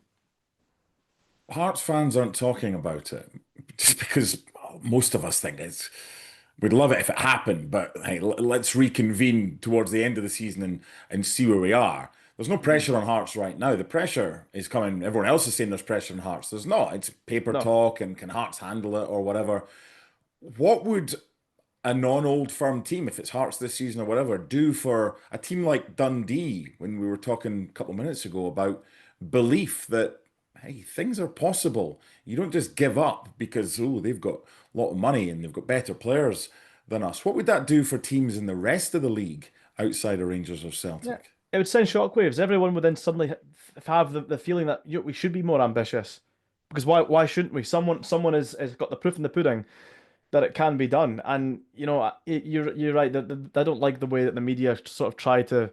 Hearts fans aren't talking about it just because most of us think we'd love it if it happened, but hey, let's reconvene towards the end of the season and see where we are. There's no Mhm. pressure on Hearts right now. The pressure is coming. Everyone else is saying there's pressure on Hearts. There's not. It's paper No, talk and can Hearts handle it or whatever. What would a non-old firm team, if it's Hearts this season or whatever, do for a team like Dundee when we were talking a couple of minutes ago about belief that, hey, things are possible. You don't just give up because, oh, they've got a lot of money and they've got better players than us. What would that do for teams in the rest of the league outside of Rangers or yeah, Celtic? it would send shockwaves. Everyone would then suddenly have the feeling that we should be more ambitious. Because why shouldn't we? Someone has got the proof in the pudding that it can be done. And you're right that I don't like the way that the media sort of try to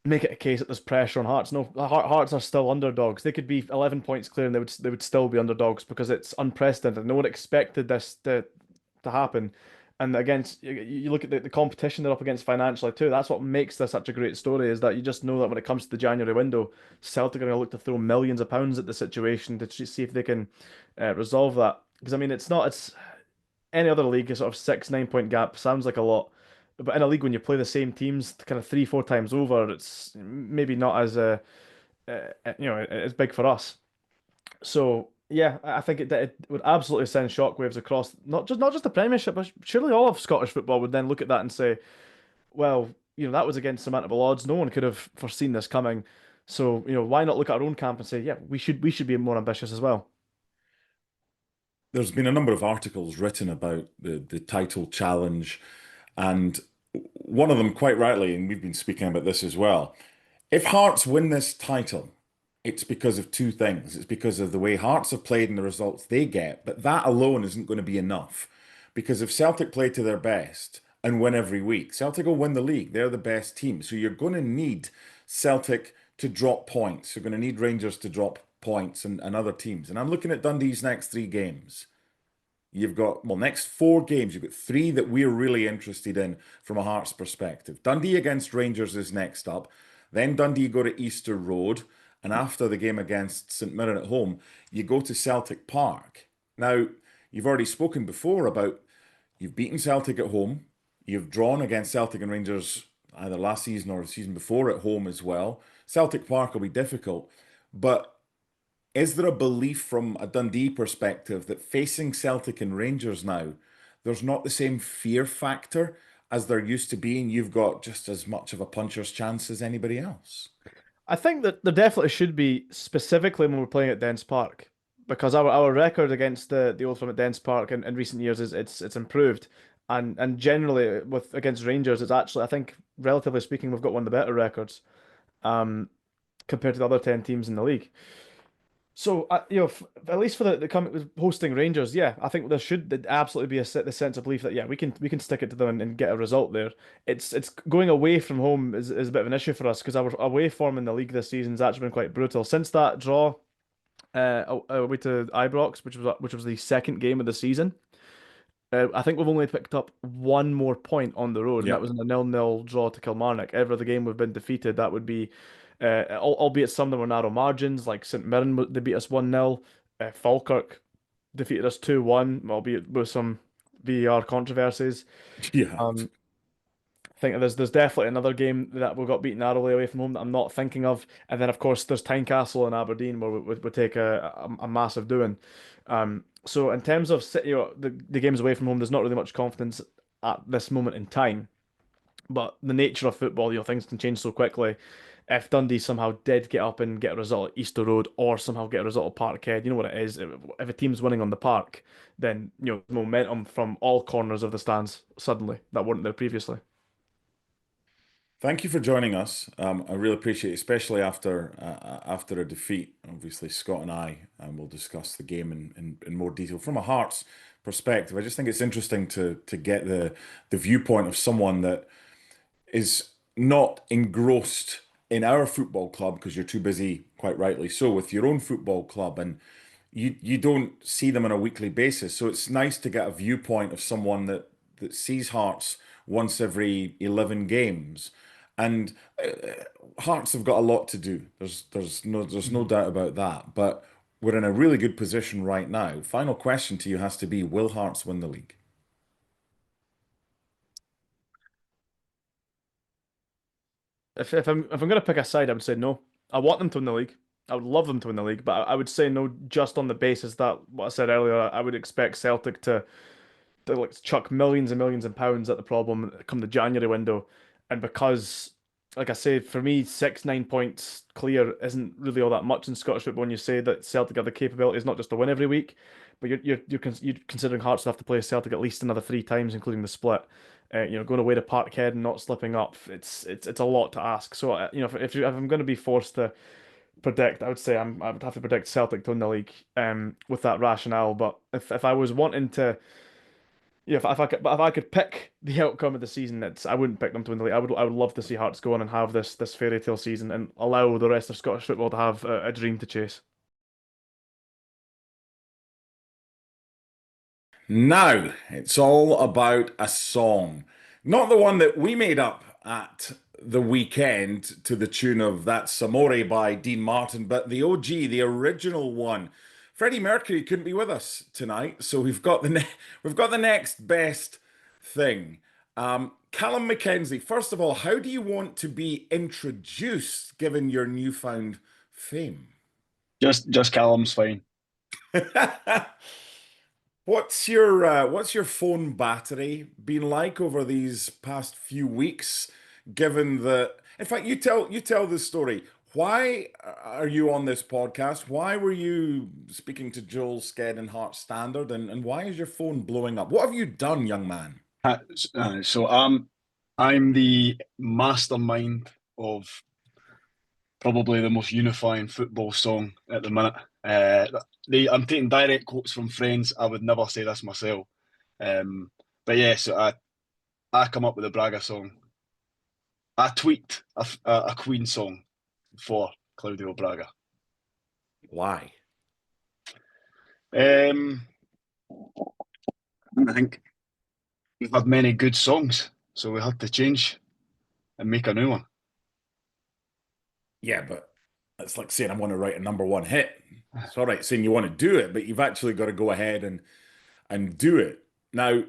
make it a case that there's pressure on Hearts. No, Hearts are still underdogs. They could be 11 points clear and they would still be underdogs because it's unprecedented. No one expected this to happen. And against you look at the competition they're up against financially too. That's what makes this such a great story is that you just know that when it comes to the January window, Celtic are going to look to throw millions of pounds at the situation to see if they can resolve that. Because I mean, it's any other league, a sort of 6, 9 point gap sounds like a lot. But in a league when you play the same teams kind of 3, 4 times over, it's maybe not as as big for us. So yeah, I think it would absolutely send shockwaves across not just the Premiership, but surely all of Scottish football would then look at that and say, well, that was against surmountable odds. No one could have foreseen this coming. So why not look at our own camp and say, yeah, we should be more ambitious as well. There's been a number of articles written about the title challenge, and one of them, quite rightly, and we've been speaking about this as well. If Hearts win this title, it's because of two things. It's because of the way Hearts have played and the results they get, but that alone isn't going to be enough. Because if Celtic play to their best and win every week, Celtic will win the league. They're the best team. So you're going to need Celtic to drop points. You're going to need Rangers to drop points and other teams. And I'm looking at Dundee's next three games. You've got, well, next four games, you've got three that we're really interested in from a Hearts perspective. Dundee against Rangers is next up. Then Dundee go to Easter Road. And after the game against St Mirren at home, you go to Celtic Park. Now, you've already spoken before about you've beaten Celtic at home. You've drawn against Celtic and Rangers either last season or the season before at home as well. Celtic Park will be difficult. But is there a belief from a Dundee perspective that facing Celtic and Rangers now, there's not the same fear factor as there used to be, and you've got just as much of a puncher's chance as anybody else? I think that there definitely should be specifically when we're playing at Dens Park because our record against the Old Firm at Dens Park in recent years is it's improved and generally with against Rangers it's actually I think relatively speaking we've got one of the better records um compared to the other 10 teams in the league. So at least for the hosting Rangers, yeah, I think there should absolutely be the sense of belief that yeah we can stick it to them and get a result there. It's going away from home is a bit of an issue for us because our away form in the league this season has actually been quite brutal since that draw away to Ibrox, which was the second game of the season. I think we've only picked up one more point on the road, and that Yep. was in a 0-0 draw to Kilmarnock. Every other game we've been defeated, that would be, albeit some of them were narrow margins, like St Mirren, they beat us 1-0. Falkirk defeated us 2-1, albeit with some VAR controversies. Yeah. Um, I think there's definitely another game that we got beaten narrowly away from home that I'm not thinking of. And then, of course, there's Tynecastle and Aberdeen where we take a massive doing. So in terms of the games away from home, there's not really much confidence at this moment in time. But the nature of football, things can change so quickly. If Dundee somehow did get up and get a result at Easter Road or somehow get a result at Parkhead, you know what it is. If a team's winning on the park, then momentum from all corners of the stands suddenly that weren't there previously. Thank you for joining us. I really appreciate it, especially after a defeat. Obviously, Scott and I will discuss the game in more detail from a Hearts perspective. I just think it's interesting to get the viewpoint of someone that is not engrossed in our football club because you're too busy, quite rightly so, with your own football club, and you don't see them on a weekly basis. So it's nice to get a viewpoint of someone that sees Hearts once every 11 games. And Hearts have got a lot to do. There's no doubt about that. But we're in a really good position right now. Final question to you has to be, will Hearts win the league? If I'm gonna pick a side, I would say no. I want them to win the league. I would love them to win the league, but I would say no just on the basis that what I said earlier. I would expect Celtic to like chuck millions and millions of pounds at the problem come the January window, and because, like I say, for me, 6, 9 points clear isn't really all that much in Scottish football. When you say that Celtic have the capabilities not just to win every week, but you're considering Hearts will have to play Celtic at least another 3 times, including the split. Going away to Parkhead and not slipping up, it's a lot to ask. So if I'm going to be forced to predict, I would say I would have to predict Celtic to win the league with that rationale. But if I was wanting to, if I could pick the outcome of the season, I wouldn't pick them to win the league. I would love to see Hearts go on and have this fairy tale season and allow the rest of Scottish football to have a dream to chase. Now, it's all about a song. Not the one that we made up at the weekend to the tune of That's Amore by Dean Martin, but the OG, the original one. Freddie Mercury couldn't be with us tonight, so we've got the next best thing. Calum Mackenzie, first of all, how do you want to be introduced given your newfound fame? Just Callum's fine. What's your phone battery been like over these past few weeks? Given that, in fact, you tell the story. Why are you on this podcast? Why were you speaking to Joel Sked and Heart Standard, and why is your phone blowing up? What have you done, young man? So I'm the mastermind of probably the most unifying football song at the minute. I'm taking direct quotes from friends. I would never say this myself. But yeah, so I come up with a Braga song. I tweaked a Queen song for Claudio Braga. Why? I think we've had many good songs, so we had to change and make a new one. Yeah, but it's like saying I want to write a number one hit. It's all right saying you want to do it, but you've actually got to go ahead and do it. Now,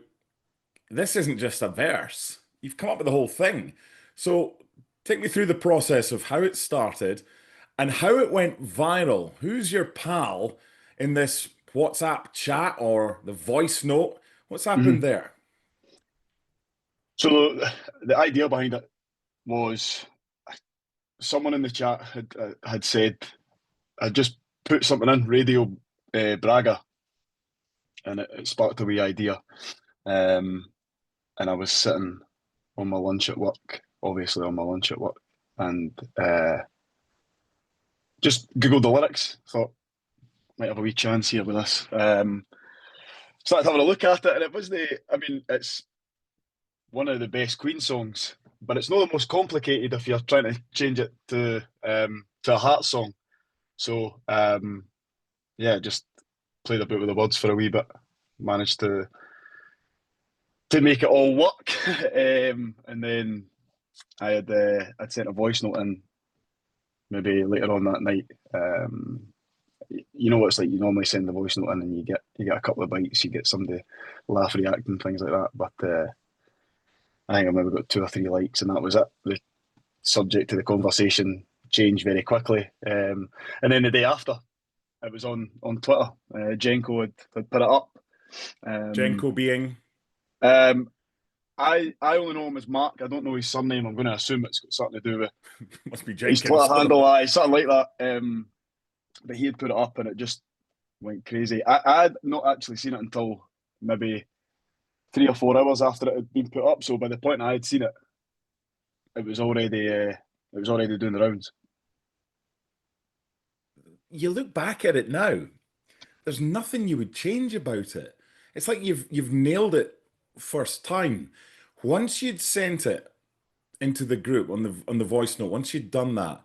this isn't just a verse. You've come up with the whole thing. So take me through the process of how it started and how it went viral. Who's your pal in this WhatsApp chat or the voice note? What's happened there? So the idea behind it was someone in the chat had said, I just put something in Radio Braga, and it sparked a wee idea. And I was sitting on my lunch at work, obviously on my lunch at work, and just googled the lyrics. Thought might have a wee chance here with this. Started having a look at it, and it's one of the best Queen songs, but it's not the most complicated if you're trying to change it to a Heart song. So yeah, just played about with the words for a wee bit, managed to make it all work, and then I'd sent a voice note in maybe later on that night. You know what it's like. You normally send the voice note in, and you get a couple of bites, you get somebody laugh, react, and things like that. But I think I maybe got 2 or 3 likes, and that was it. The subject to the conversation changed very quickly, and then the day after, it was on Twitter. Jenko had put it up. Jenko being? I only know him as Mark. I don't know his surname. I'm going to assume it's got something to do with Must be his Jenkins. Twitter handle, something like that. But he had put it up and it just went crazy. I had not actually seen it until maybe 3 or 4 hours after it had been put up. So by the point I had seen it, it was already doing the rounds. You look back at it now, there's nothing you would change about it. It's like you've nailed it first time. Once you'd sent it into the group on the voice note, once you'd done that,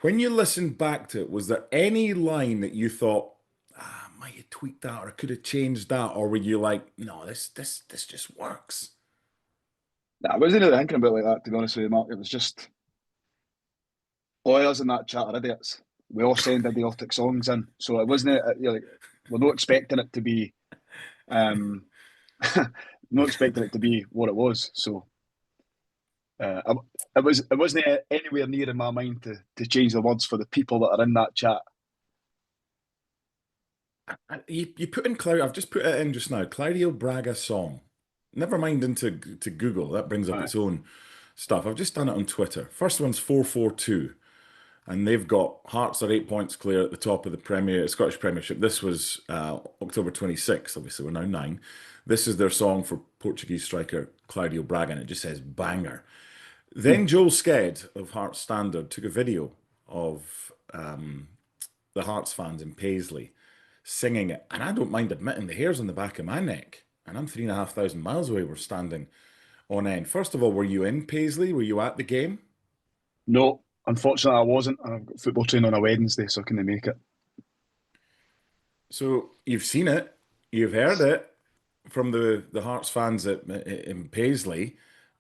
when you listened back to it, was there any line that you thought, I might have tweaked that or I could have changed that, or were you like, no, this just works? Nah, I wasn't really thinking about it like that, to be honest with you, Mark. It was just all of us in that chat are idiots. We all send idiotic songs in, so it wasn't. Like, we're not expecting it to be, not expecting it to be what it was. So it wasn't anywhere near in my mind to change the words for the people that are in that chat. You put in Claudio, I've just put it in just now, Claudio Braga song. Never mind into to Google, that brings up Right. its own stuff. I've just done it on Twitter. First one's 442, and they've got Hearts are 8 points clear at the top of the Scottish Premiership. This was October 26th, obviously we're now 9. This is their song for Portuguese striker Claudio Braga, and it just says banger. Then Joel Sked of Hearts Standard took a video of the Hearts fans in Paisley singing it, and I don't mind admitting the hairs on the back of my neck, and I'm 3,500 miles away. We're standing on end. First of all, were you in Paisley? Were you at the game? No, unfortunately, I wasn't. I've got football training on a Wednesday, so I couldn't make it. So you've seen it, you've heard it from the Hearts fans in Paisley.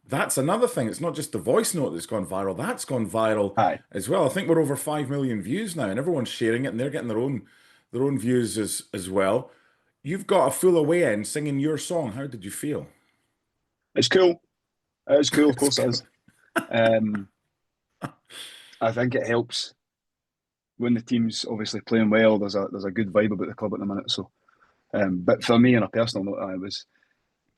That's another thing. It's not just the voice note that's gone viral. That's gone viral Aye. as well. I think we're over 5 million views now, and everyone's sharing it, and they're getting their own views as well. You've got a full away end singing your song. How did you feel? It's cool. It's cool, of It's course it cool. is. I think it helps when the team's obviously playing well. There's a good vibe about the club at the minute. So, but for me, on a personal note,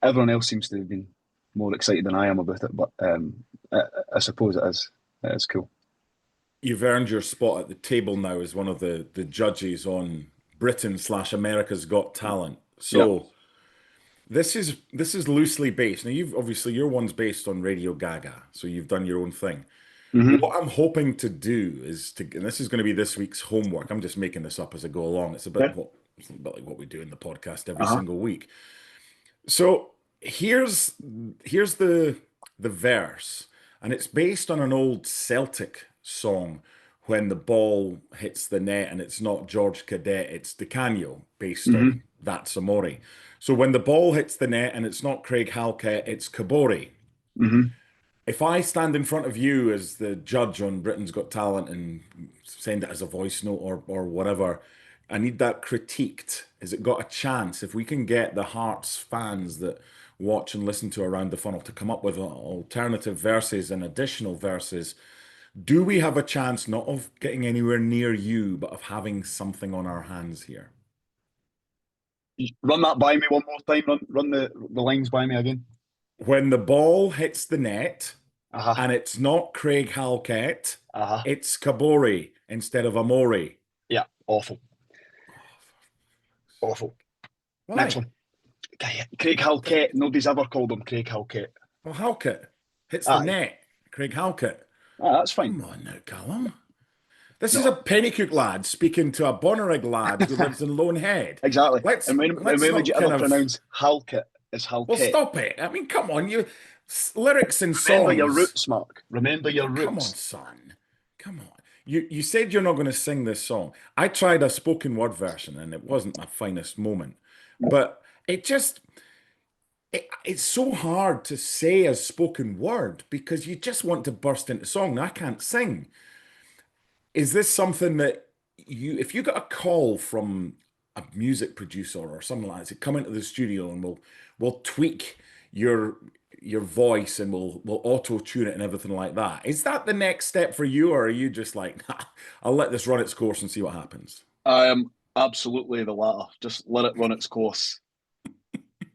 everyone else seems to have been more excited than I am about it. But I suppose it is. It is cool. You've earned your spot at the table now as one of the judges on Britain/America's Got Talent. So. Yeah. This is loosely based. Now your one's based on Radio Gaga, so you've done your own thing. Mm-hmm. What I'm hoping to do is and this is going to be this week's homework. I'm just making this up as I go along. It's a bit like what we do in the podcast every single week. So here's the verse, and it's based on an old Celtic song. When the ball hits the net, and it's not George Cadet, it's Di Canio, based on That's Amore. So when the ball hits the net and it's not Craig Halkett, it's Cabori. Mm-hmm. If I stand in front of you as the judge on Britain's Got Talent and send it as a voice note or whatever, I need that critiqued. Has it got a chance? If we can get the Hearts fans that watch and listen to Around the Funnel to come up with alternative verses and additional verses, do we have a chance not of getting anywhere near you, but of having something on our hands here? Run that by me one more time. Run the lines by me again. When the ball hits the net, Uh-huh. and it's not Craig Halkett, Uh-huh. it's Cabori instead of Amore. Yeah, awful. Awful. Why? Next one. Craig Halkett. Nobody's ever called him Craig Halkett. Well, Halkett hits the net. Craig Halkett. That's fine. Come on now, Callum. This is a Pennycook lad speaking to a Bonnyrigg lad who lives in Lone Head. Exactly. Let's when would you ever pronounce Halkett as Halkett? Well, stop it. I mean, come on. Lyrics and songs. Remember your roots, Mark. Remember your roots. Come on, son. Come on. You said you're not going to sing this song. I tried a spoken word version, and it wasn't my finest moment. But it's so hard to say as spoken word because you just want to burst into song. Now, I can't sing. Is this something that if you got a call from a music producer or something like that, come into the studio and we'll tweak your voice and we'll auto tune it and everything like that? Is that the next step for you, or are you just like, I'll let this run its course and see what happens? I am absolutely the latter. Just let it run its course.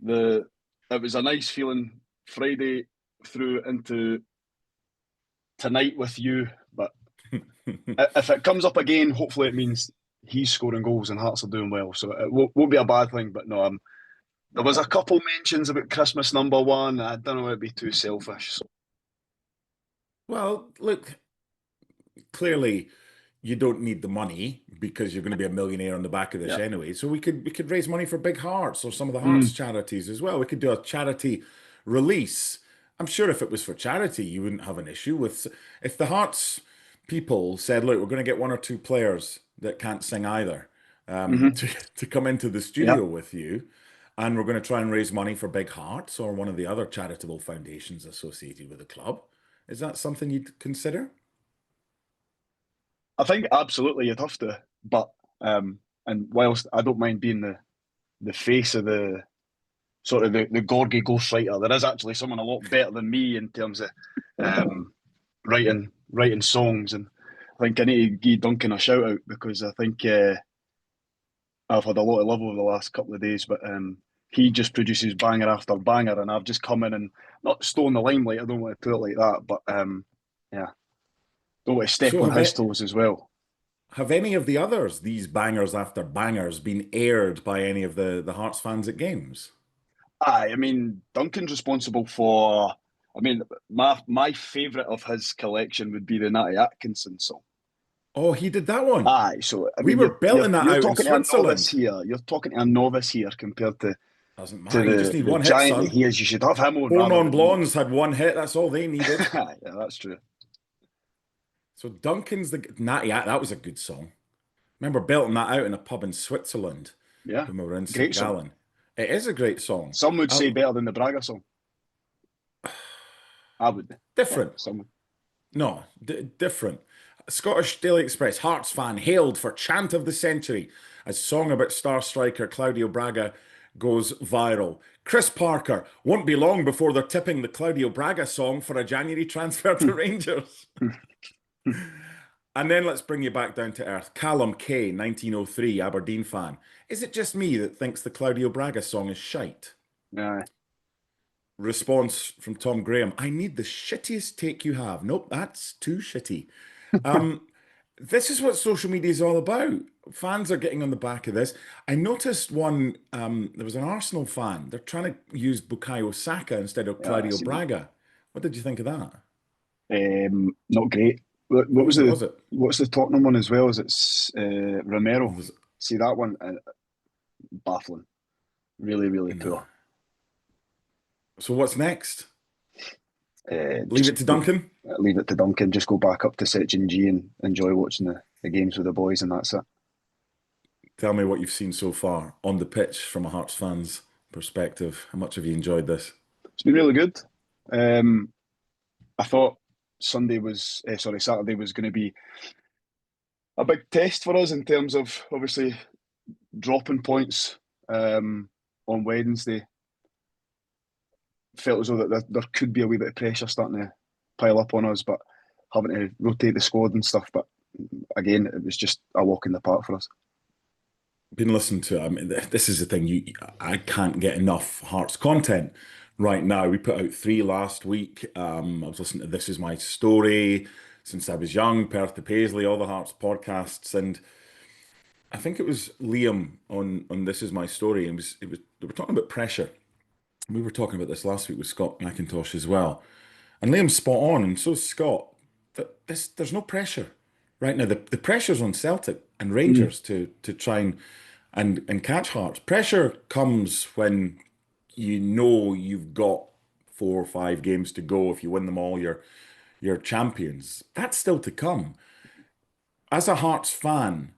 It was a nice feeling Friday through into tonight with you. But if it comes up again, hopefully it means he's scoring goals and Hearts are doing well. So it won't be a bad thing. But no, there was a couple mentions about Christmas #1. I don't know, it'd be too selfish. So. Well, look, clearly you don't need the money because you're going to be a millionaire on the back of this anyway. So we could raise money for Big Hearts or some of the Hearts charities as well. We could do a charity release. I'm sure if it was for charity, you wouldn't have an issue with if the Hearts people said, "Look, we're going to get 1 or 2 players that can't sing either to come into the studio with you, and we're going to try and raise money for Big Hearts or one of the other charitable foundations associated with the club." Is that something you'd consider? I think absolutely you'd have to, but and whilst I don't mind being the face of the sort of the Gorgie Ghostwriter, there is actually someone a lot better than me in terms of writing songs, and I think I need to give Duncan a shout out because I think I've had a lot of love over the last couple of days, but he just produces banger after banger, and I've just come in and not stolen the limelight. I don't want to put it like that, but yeah. Don't want to step on his toes as well. Have any of the others, these bangers after bangers, been aired by any of the Hearts fans at games? Aye, I mean, Duncan's responsible for. I mean, my favourite of his collection would be the Natty Atkinson song. Oh, he did that one. Aye, so I we mean, were belting that out in Switzerland. You're talking to a novice here compared to. Doesn't matter. You just need one hit, giant son. that he is. You should have him on. Born on Blondes had one hit. That's all they needed. Yeah, that's true. So Duncan's the Natty. That was a good song. Remember belting that out in a pub in Switzerland. Yeah, when we were in St. Gallen. Song. It is a great song. Some would say better than the Braga song. I would. Different. Yeah, some. No, different. Scottish Daily Express Hearts fan hailed for chant of the century as song about star striker Claudio Braga goes viral. Chris Parker won't be long before they're tipping the Claudio Braga song for a January transfer to Rangers. And then let's bring you back down to earth. Calum K, 1903, Aberdeen fan. Is it just me that thinks the Claudio Braga song is shite? Nah. Response from Tom Graham. I need the shittiest take you have. Nope, that's too shitty. This is what social media is all about. Fans are getting on the back of this. I noticed one, there was an Arsenal fan. They're trying to use Bukayo Saka instead of Claudio Braga. What did you think of that? Not great. What was it? What's the Tottenham one as well? Is it Romero? See that one? Baffling. Really, really poor. So what's next? Leave it to Duncan? Leave it to Duncan. Just go back up to Section G and enjoy watching the games with the boys, and that's it. Tell me what you've seen so far on the pitch from a Hearts fan's perspective. How much have you enjoyed this? It's been really good. I thought Saturday was going to be a big test for us in terms of obviously dropping points on Wednesday. Felt as though that there could be a wee bit of pressure starting to pile up on us, but having to rotate the squad and stuff. But again, it was just a walk in the park for us. Been listening to it. I mean, this is the thing. I can't get enough Hearts content right now. We put out 3 last week. I was listening to This Is My Story, Since I Was Young, Perth to Paisley, all the Hearts podcasts, and I think it was Liam on This Is My Story, and they were talking about pressure. We were talking about this last week with Scott McIntosh as well, and Liam's spot on, and so is Scott. That there's no pressure right now. The pressure's on Celtic and Rangers to try and catch Hearts. Pressure comes when you know you've got 4 or 5 games to go. If you win them all, you're champions. That's still to come. As a Hearts fan,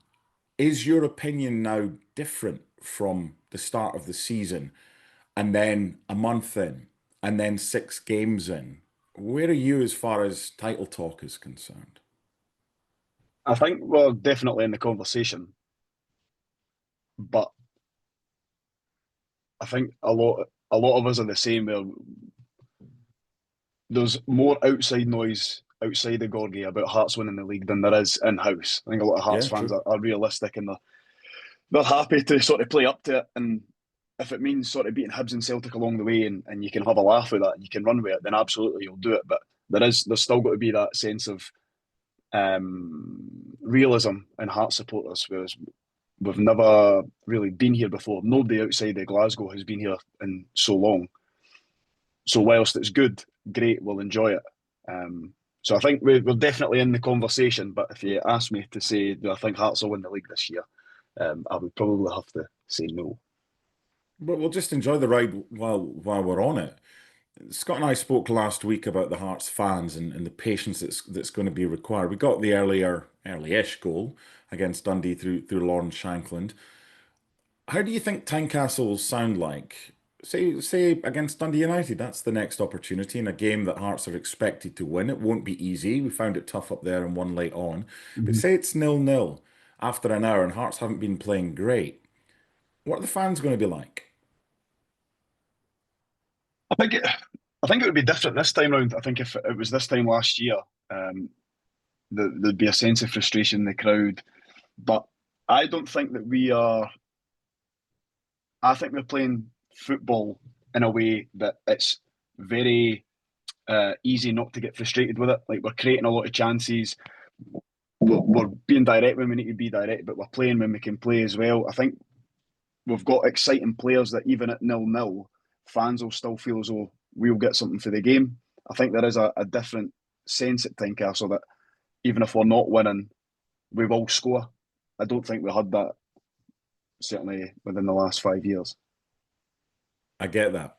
is your opinion now different from the start of the season, and then a month in, and then 6 games in? Where are you as far as title talk is concerned? I think we're definitely in the conversation, but I think a lot of us are the same. There's more outside noise outside the Gorgie about Hearts winning the league than there is in-house. I think a lot of Hearts fans are realistic, and they're happy to sort of play up to it. And if it means sort of beating Hibs and Celtic along the way, and you can have a laugh with that, and you can run with it, then absolutely you'll do it. But there's still got to be that sense of realism in Hearts supporters, whereas we've never really been here before. Nobody outside of Glasgow has been here in so long. So whilst it's good, great, we'll enjoy it. So I think we're definitely in the conversation. But if you ask me to say, do I think Hearts will win the league this year? I would probably have to say no. But we'll just enjoy the ride while we're on it. Scott and I spoke last week about the Hearts fans and the patience that's going to be required. We got the early-ish goal against Dundee through Lawrence Shankland. How do you think Tynecastle will sound like? Say against Dundee United, that's the next opportunity in a game that Hearts are expected to win. It won't be easy. We found it tough up there and won late on. But say it's 0-0 after an hour and Hearts haven't been playing great. What are the fans going to be like? I think it would be different this time round. I think if it was this time last year, there'd be a sense of frustration in the crowd. But I don't think that we are. I think we're playing football in a way that it's very easy not to get frustrated with it. Like, we're creating a lot of chances. We're being direct when we need to be direct, but we're playing when we can play as well. I think we've got exciting players that even at 0-0, fans will still feel as though we'll get something for the game. I think there is a different sense at Tynecastle that even if we're not winning, we will score. I don't think we had that, certainly within the last 5 years. I get that.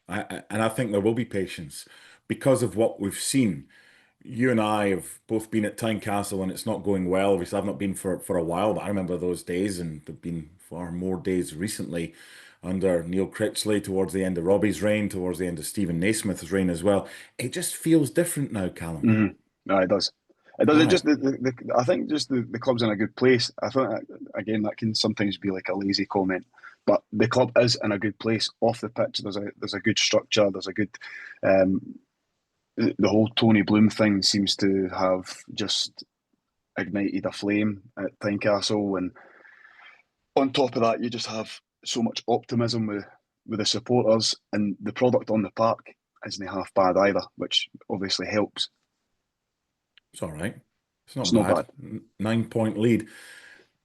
And I think there will be patience because of what we've seen. You and I have both been at Tynecastle and it's not going well. Obviously, I've not been for a while, but I remember those days, and there have been far more days recently under Neil Critchley, towards the end of Robbie's reign, towards the end of Stephen Naismith's reign as well. It just feels different now, Callum. Mm-hmm. No, it does. It does. Aye. It just I think just the club's in a good place. I think again that can sometimes be like a lazy comment, but the club is in a good place off the pitch. There's a good structure. There's a good the whole Tony Bloom thing seems to have just ignited a flame at Tynecastle, and on top of that, you just have so much optimism with the supporters, and the product on the park isn't half bad either, which obviously helps. It's all right. It's not It's not bad. bad. 9-point lead.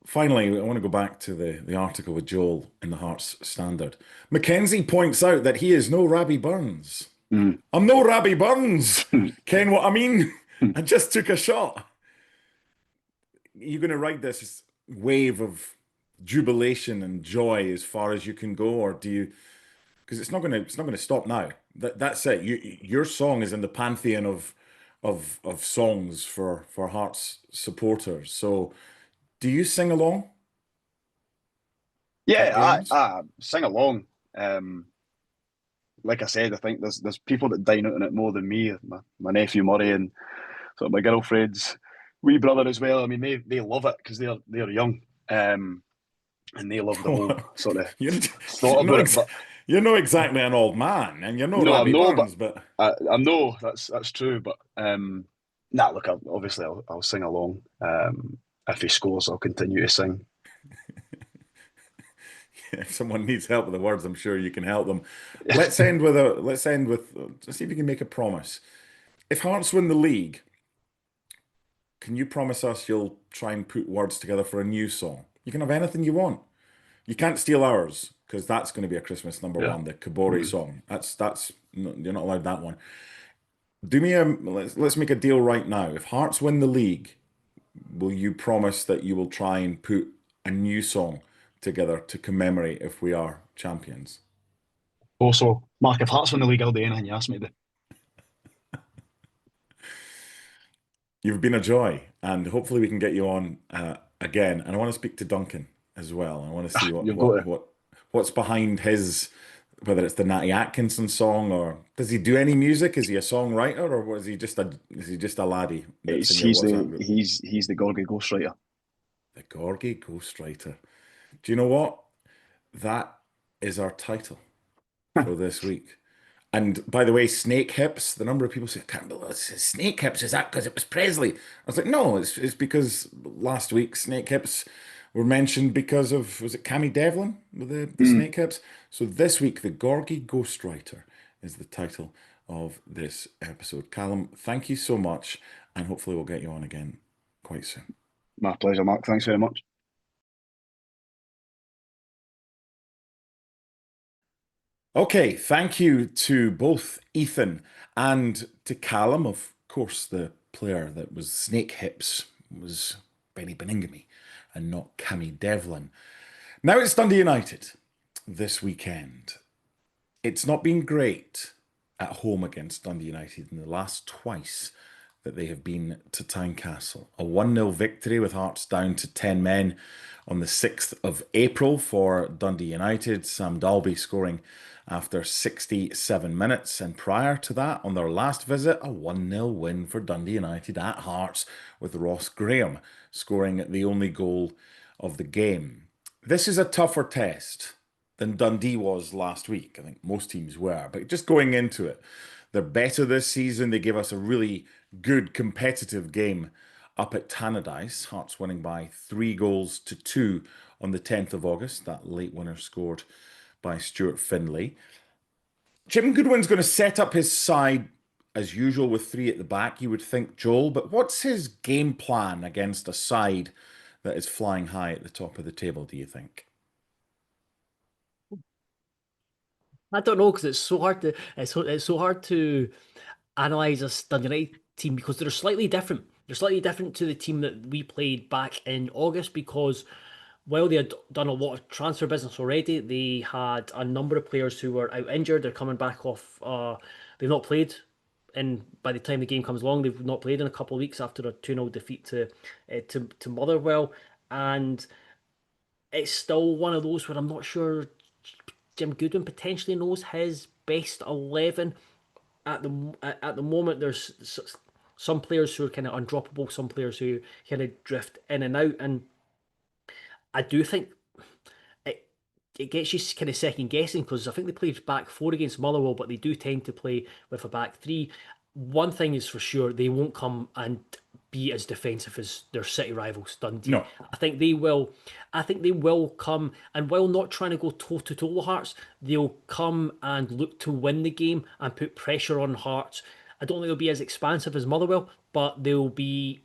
Finally, I want to go back to the article with Joel in the Hearts Standard. Mackenzie points out that he is no Rabbie Burns. Mm. I'm no Rabbie Burns. Ken what I mean? I just took a shot. You're going to ride this wave of jubilation and joy as far as you can go, or do you? Because it's not going to stop now. That's it. Your song is in the pantheon of songs for Hearts supporters. So, do you sing along? Yeah, I sing along. Like I said, I think there's people that dine out on it more than me. My nephew Murray and sort of my girlfriend's wee brother as well. I mean, they love it because they're young, and they love the whole sort of thought about it. But you're not exactly an old man, and you're no no, Rabbie I'm no, Burns, but I know that's true. But nah, look, obviously I'll sing along. If he scores, I'll continue to sing. if someone needs help with the words, I'm sure you can help them. Let's end with let's see if you can make a promise. If Hearts win the league, can you promise us you'll try and put words together for a new song? You can have anything you want. You can't steal ours because that's going to be a Christmas number one, the Kabori song. That's you're not allowed that one. Do me let's make a deal right now. If Hearts win the league, will you promise that you will try and put a new song together to commemorate if we are champions? Also, Mark, if Hearts win the league, I'll do anything you ask me to. You've been a joy, and hopefully we can get you on again. And I want to speak to Duncan as well. I want to see what's behind his, whether it's the Natty Atkinson song, or does he do any music? Is he a songwriter, or is he just a laddie? He's the Gorgie ghostwriter. The Gorgie ghostwriter. Do you know what? That is our title for this week. And by the way, Snake Hips, the number of people say, I can't believe it. Snake Hips, is that because it was Presley? I was like, no, it's because last week Snake Hips were mentioned because of, was it Cammy Devlin with the snake hips? So this week, the Gorgie Ghostwriter is the title of this episode. Callum, thank you so much, and hopefully we'll get you on again quite soon. My pleasure, Mark. Thanks very much. Okay, thank you to both Ethan and to Callum. Of course, the player that was snake hips was Benny Beningame and not Cammy Devlin. Now it's Dundee United this weekend. It's not been great at home against Dundee United in the last twice that they have been to Tynecastle. A 1-0 victory with Hearts down to 10 men on the 6th of April for Dundee United. Sam Dalby scoring after 67 minutes. And prior to that, on their last visit, a 1-0 win for Dundee United at Hearts with Ross Graham scoring the only goal of the game. This is a tougher test than Dundee was last week. I think most teams were. But just going into it, they're better this season. They gave us a really good competitive game up at Tannadice. Hearts winning by 3-2 on the 10th of August. That late winner scored by Stuart Findlay. Jim Goodwin's going to set up his side as usual with 3 at the back, you would think, Joel. But what's his game plan against a side that is flying high at the top of the table, do you think? I don't know because it's so hard to analyze a Dundee United team because they're slightly different. They're slightly different to the team that we played back in August because while they had done a lot of transfer business already, they had a number of players who were out injured. They're coming back off. They've not played, and by the time the game comes along, they've not played in a couple of weeks after a 2-0 defeat to Motherwell, and it's still one of those where I'm not sure Jim Goodwin potentially knows his best 11 at the moment. There's some players who are kind of undroppable, some players who kind of drift in and out, and I do think it gets you kind of second guessing because I think they played back 4 against Motherwell, but they do tend to play with a back 3. One thing is for sure, they won't come and be as defensive as their city rivals, Dundee. No. I think they will. I think they will come, and while not trying to go toe to toe with Hearts, they'll come and look to win the game and put pressure on Hearts. I don't think they'll be as expansive as Motherwell, but they'll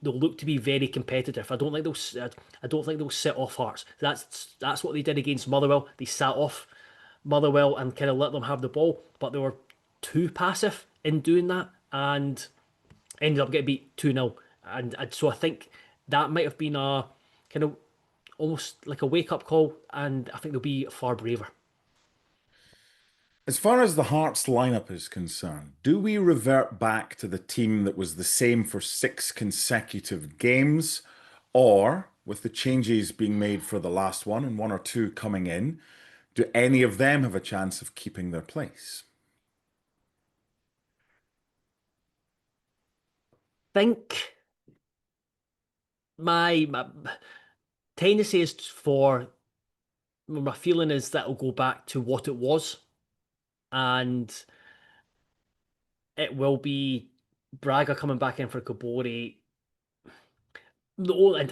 look to be very competitive. I don't think they'll sit off Hearts. That's what they did against Motherwell. They sat off Motherwell and kind of let them have the ball, but they were too passive in doing that and ended up getting beat 2-0. And so I think that might have been a kind of almost like a wake-up call, and I think they'll be far braver. As far as the Hearts lineup is concerned, do we revert back to the team that was the same for 6 consecutive games? Or, with the changes being made for the last one and 1 or 2 coming in, do any of them have a chance of keeping their place? Think my tendency is for my feeling is that it'll go back to what it was, and it will be Braga coming back in for Kabori. No, and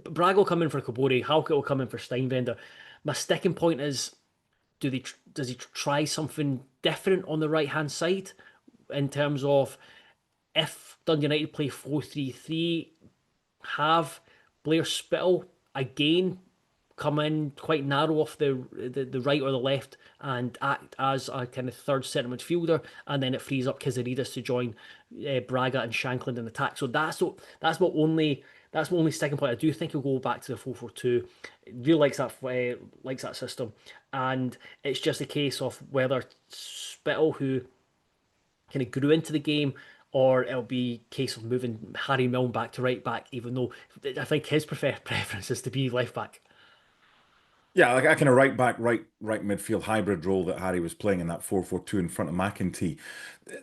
Braga will come in for Kabori, Halkett will come in for Steinbender. My sticking point is, does he try something different on the right hand side in terms of if Dundee United play 4-3-3, have Blair Spittle again come in quite narrow off the right or the left and act as a kind of third centre midfielder, and then it frees up Kizaridis to join Braga and Shankland in attack. So that's my only sticking point. I do think he'll go back to the 4-4-2. Really likes that system, and it's just a case of whether Spittle, who kind of grew into the game, or it'll be a case of moving Harry Milne back to right back, even though I think his preference is to be left back. Yeah, like a kind of right back, right midfield hybrid role that Harry was playing in that 4-4-2 in front of McEntee.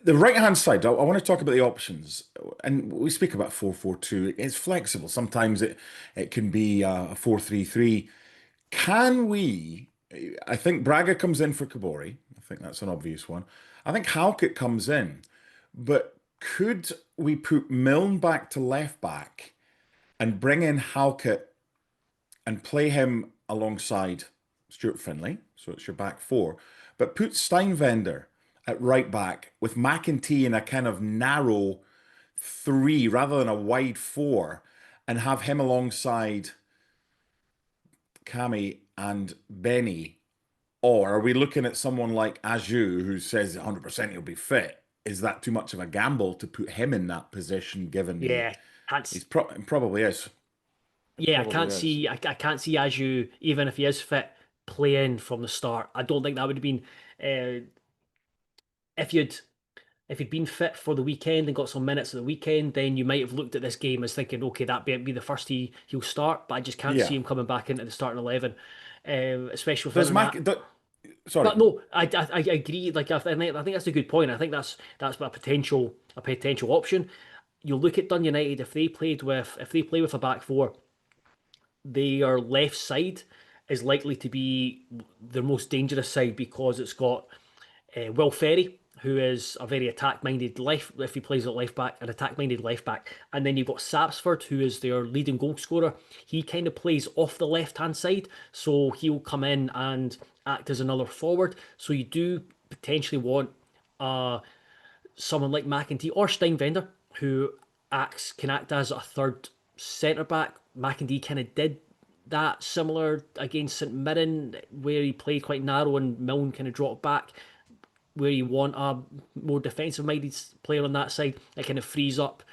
The right-hand side, I want to talk about the options. And we speak about 4-4-2. It's flexible. Sometimes it can be a 4-3-3. Can we, I think Braga comes in for Kabori. I think that's an obvious one. I think Halkett comes in. But could we put Milne back to left back and bring in Halkett and play him alongside Stuart Finlay, so it's your back four, but put Steinvender at right back with McEntee in a kind of narrow three rather than a wide four, and have him alongside Cammy and Benny? Or are we looking at someone like Aju who says 100% he'll be fit? Is that too much of a gamble to put him in that position given Yeah, he's probably is. yeah, I Probably can't is. see. I can't see Aju, even if he is fit, playing from the start. I don't think that would have been uh, if you'd been fit for the weekend and got some minutes at the weekend, then you might have looked at this game as thinking, okay, that'd be the first he'll start. But I just can't see Yeah. him coming back into the starting 11, especially with Does him Mac? that. Sorry. But no, I agree. Like I think that's a good point. I think that's a potential option. You look at Dundee United if they play with a back four, their left side is likely to be their most dangerous side because it's got Will Ferry, who is a very attack-minded left, if he plays at left back, an attack-minded left back. And then you've got Sapsford, who is their leading goal scorer. He kind of plays off the left-hand side, so he'll come in and act as another forward. So you do potentially want someone like McEntee or Steinvender, who can act as a third centre back. McEntee kind of did that similar against St Mirren, where he played quite narrow and Milne kind of dropped back. Where you want a more defensive minded player on that side, it kind of frees up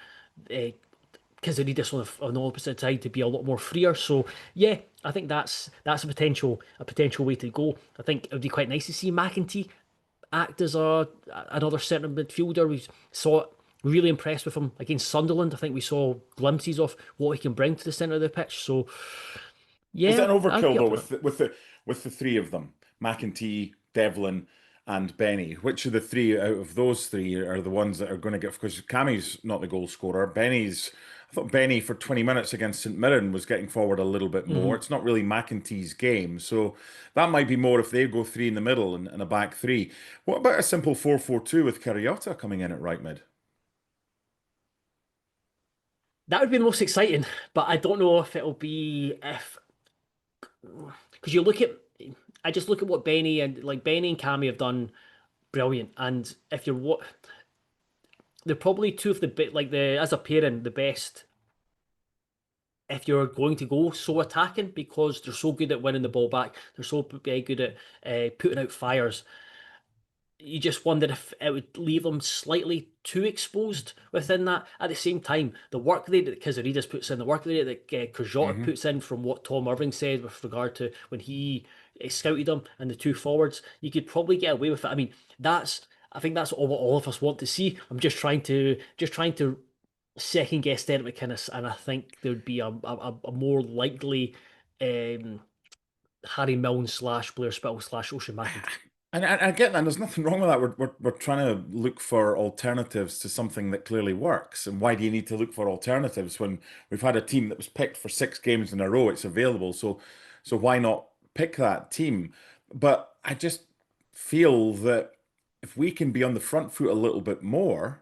Kazarides on the opposite side to be a lot more freer. So yeah, I think that's a potential way to go. I think it would be quite nice to see McEntee act as another centre midfielder. We saw it, really impressed with him against Sunderland. I think we saw glimpses of what he can bring to the centre of the pitch. So Is yeah, that an I'd overkill be up though for that. with the three of them, McEntee, Devlin, and Benny? Which of the three out of those three are the ones that are going to get? Because Cammy's not the goal scorer. I thought Benny for 20 minutes against St Mirren was getting forward a little bit more. Mhm. It's not really McEntee's game, so that might be more if they go three in the middle and a back three. What about a simple 4-4-2 with Carriota coming in at right mid? That would be the most exciting, but I don't know if it'll be if because you look at I just look at what Benny and Cammy have done brilliant, and if you're what they're probably two of the bit like the as a pairing the best if you're going to go so attacking because they're so good at winning the ball back, they're so good at putting out fires. You just wondered if it would leave them slightly too exposed within that. At the same time, the work rate that Kazarides puts in, the work rate that Krajota Hmm. puts in from what Tom Irving said with regard to when he scouted them and the two forwards, you could probably get away with it. I mean, I think that's all of us want to see. I'm just trying to second guess Derek McInnes, and I think there would be a more likely um, Harry Milne slash Blair Spittle slash Ocean McEntee. And I get that. And there's nothing wrong with that. We're trying to look for alternatives to something that clearly works. And why do you need to look for alternatives when we've had a team that was picked for 6 games in a row? It's available, so why not pick that team? But I just feel that if we can be on the front foot a little bit more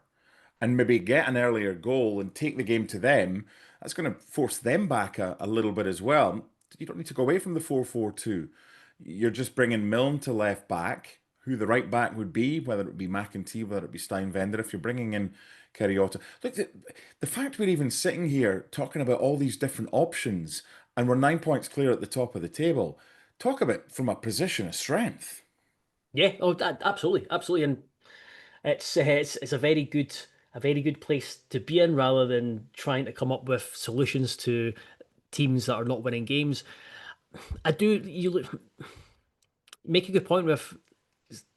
and maybe get an earlier goal and take the game to them, that's going to force them back a little bit as well. You don't need to go away from the 4-4-2. You're just bringing Milne to left back, who the right back would be, whether it be McEntee, whether it be Steinvender, if you're bringing in Carriota. Look, the fact we're even sitting here talking about all these different options and we're 9 points clear at the top of the table, talk about from a position of strength. Yeah, oh, absolutely, absolutely, and it's a very good place to be in rather than trying to come up with solutions to teams that are not winning games. I do make a good point with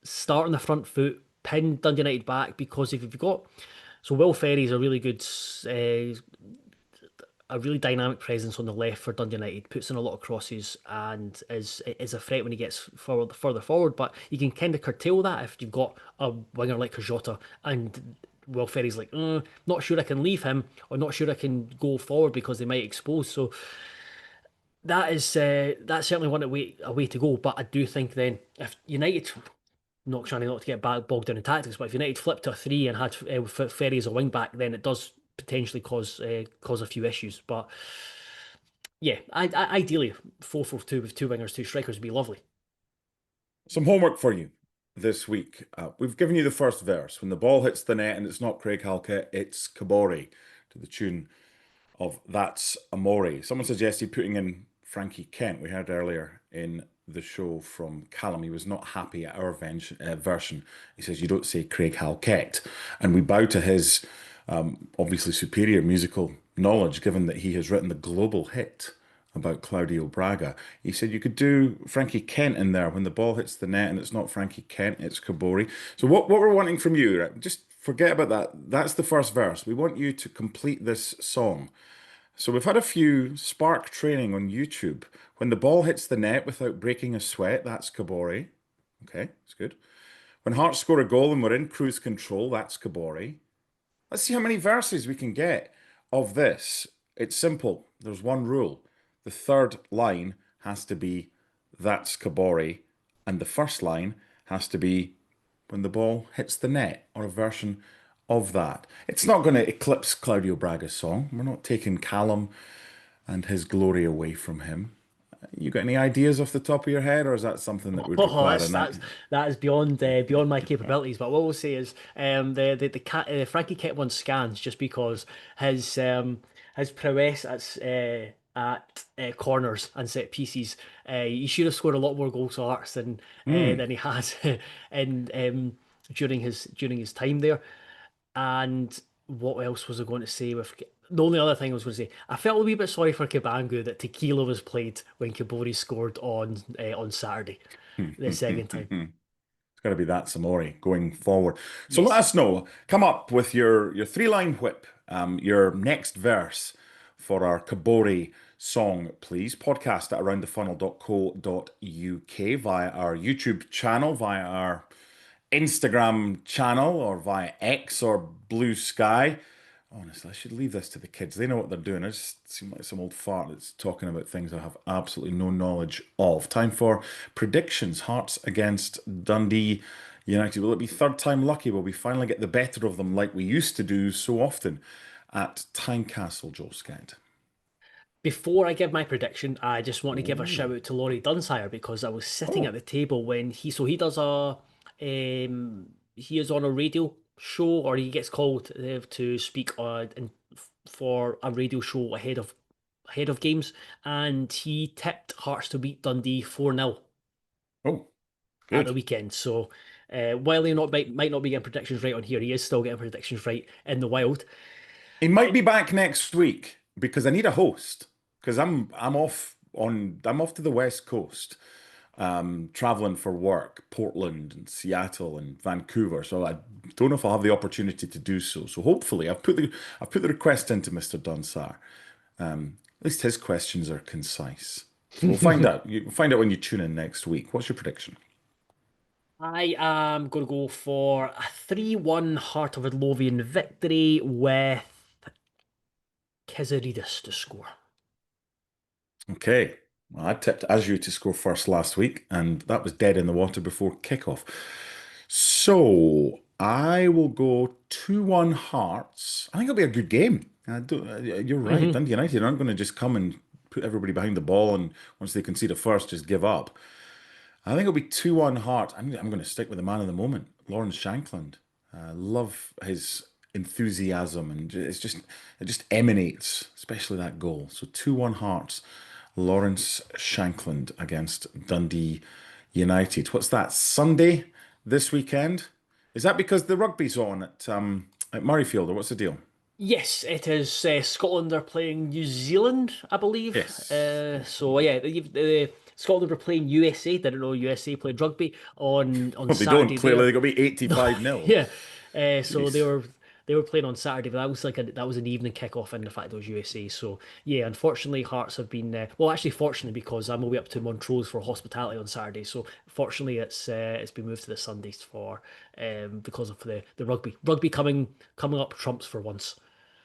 starting the front foot, pin Dundee United back because if you've got Will Ferry's a really dynamic presence on the left for Dundee United, puts in a lot of crosses and is a threat when he gets further forward. But you can kind of curtail that if you've got a winger like Kajota and Will Ferry's like, not sure I can leave him or not sure I can go forward because they might expose. So that's certainly a way to go. But I do think then if United not trying not to get bogged down in tactics, but if United flipped to a three and had Ferry as a wing back, then it does potentially cause a few issues. But Yeah, ideally 4-4-2 with two wingers, two strikers would be lovely. Some homework for you this week. We've given you the first verse. When the ball hits the net and it's not Craig Halkett, it's Kabori to the tune of That's Amore. Someone suggested putting in Frankie Kent. We heard earlier in the show from Calum. He was not happy at our version. He says, you don't say Craig Halkett. And we bow to his obviously superior musical knowledge, given that he has written the global hit about Claudio Braga. He said you could do Frankie Kent in there. When the ball hits the net and it's not Frankie Kent, it's Kabori. So what we're wanting from you, right? Just forget about that. That's the first verse. We want you to complete this song. So we've had a few Spark training on YouTube. When the ball hits the net without breaking a sweat, that's Kabori. Okay, that's good. When Hearts score a goal and we're in cruise control, that's Kabori. Let's see how many verses we can get of this. It's simple. There's one rule. The third line has to be that's Kabori, and the first line has to be when the ball hits the net, or a version of that. It's not going to eclipse Claudio Braga's song. We're not taking Calum and his glory away from him. You got any ideas off the top of your head, or is that something that would Oh, require that's a night? that is beyond my capabilities. But what we'll say is, Frankie kept on scans just because his prowess at corners and set pieces. He should have scored a lot more goals for Hearts than he has in during his time there. And what else was I going to say? With the only other thing I was going to say, I felt a wee bit sorry for Kabangu that Tequila was played when Kabori scored on Saturday, the second time. It's got to be that Samori going forward. So let Yes. us know. Come up with your three-line whip, your next verse for our Kabori song, please. Podcast at aroundthefunnel.co.uk via our YouTube channel, via our Instagram channel, or via X or Blue Sky. Honestly, I should leave this to the kids. They know what they're doing. I just seem like some old fart that's talking about things I have absolutely no knowledge of. Time for predictions. Hearts against Dundee United. Will it be third time lucky? Will we finally get the better of them like we used to do so often at Tynecastle, Joel Sked? Before I give my prediction, I just want to give a shout Ooh. out to Laurie Dunsire because I was sitting at Oh. the table when he does he is on a radio show, or he gets called to speak for a radio show ahead of games, and he tipped Hearts to beat Dundee 4-0 Oh, at the good. weekend. So while he might not be getting predictions right on here, he is still getting predictions right in the wild. He might be back next week because I need a host. Because I'm off to the West Coast, traveling for work, Portland and Seattle and Vancouver. So I don't know if I'll have the opportunity to do so. So hopefully I've put the request into Mr. Dunsar. At least his questions are concise. So we'll find out. You'll find out when you tune in next week. What's your prediction? I am going to go for a 3-1 Heart of Midlothian victory with Kizaridis to score. Okay. Well, I tipped Azure to score first last week, and that was dead in the water before kickoff. So I will go 2-1 Hearts. I think it'll be a good game. You're right. Hmm. Dundee United aren't going to just come and put everybody behind the ball, and once they concede a first, just give up. I think it'll be 2-1 Hearts. I'm going to stick with the man of the moment, Lawrence Shankland. I love his enthusiasm, and it just emanates, especially that goal. So 2-1 Hearts. Lawrence Shankland against Dundee United. What's that? Sunday this weekend? Is that because the rugby's on at Murrayfield, or what's the deal? Yes, it is. Scotland are playing New Zealand, I believe. Yes. So yeah, Scotland were playing USA. Didn't know USA played rugby on Well, they don't. Saturday Clearly, there. they're going to be No, 85 nil. yeah. So Jeez. they were playing on Saturday, but that was an evening kickoff, and the fact it was USA. So yeah, unfortunately, Hearts have been well, actually, fortunately, because I'm away up to Montrose for hospitality on Saturday. So fortunately, it's been moved to the Sundays for because of the rugby. Rugby coming up trumps for once.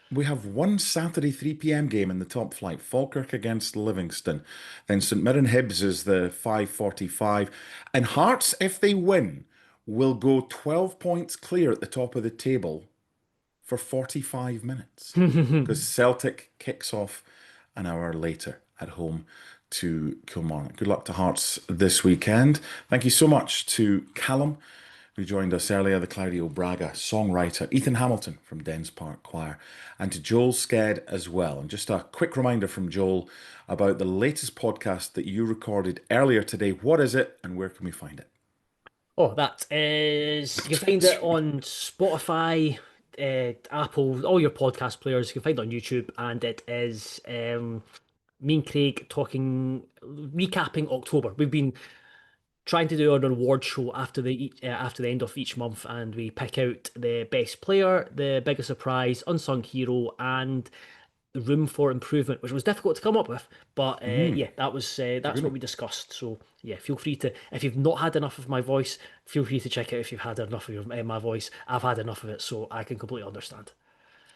We have one Saturday 3 p.m. game in the top flight, Falkirk against Livingston. Then St Mirren Hibs is the 5:45. And Hearts, if they win, will go 12 points clear at the top of the table for 45 minutes because Celtic kicks off an hour later. at home to Kilmarnock. Good luck to Hearts this weekend. Thank you so much to Calum, who joined us earlier, the Claudio Braga songwriter, Ethan Hamilton from Dens Park Choir, and to Joel Sked as well. And just a quick reminder from Joel about the latest podcast that you recorded earlier today. What is it and where can we find it? Oh, that is, you can find it on Spotify, Apple, all your podcast players. You can find it on YouTube, and it is me and Craig recapping October. We've been trying to do an award show after the end of each month, and we pick out the best player, the biggest surprise, unsung hero, and room for improvement, which was difficult to come up with. But yeah, that's what we discussed. So yeah, feel free to, if you've not had enough of my voice, feel free to check out if you've had enough of my voice. I've had enough of it, so I can completely understand.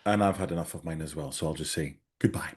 And I've had enough of mine as well, so I'll just say goodbye.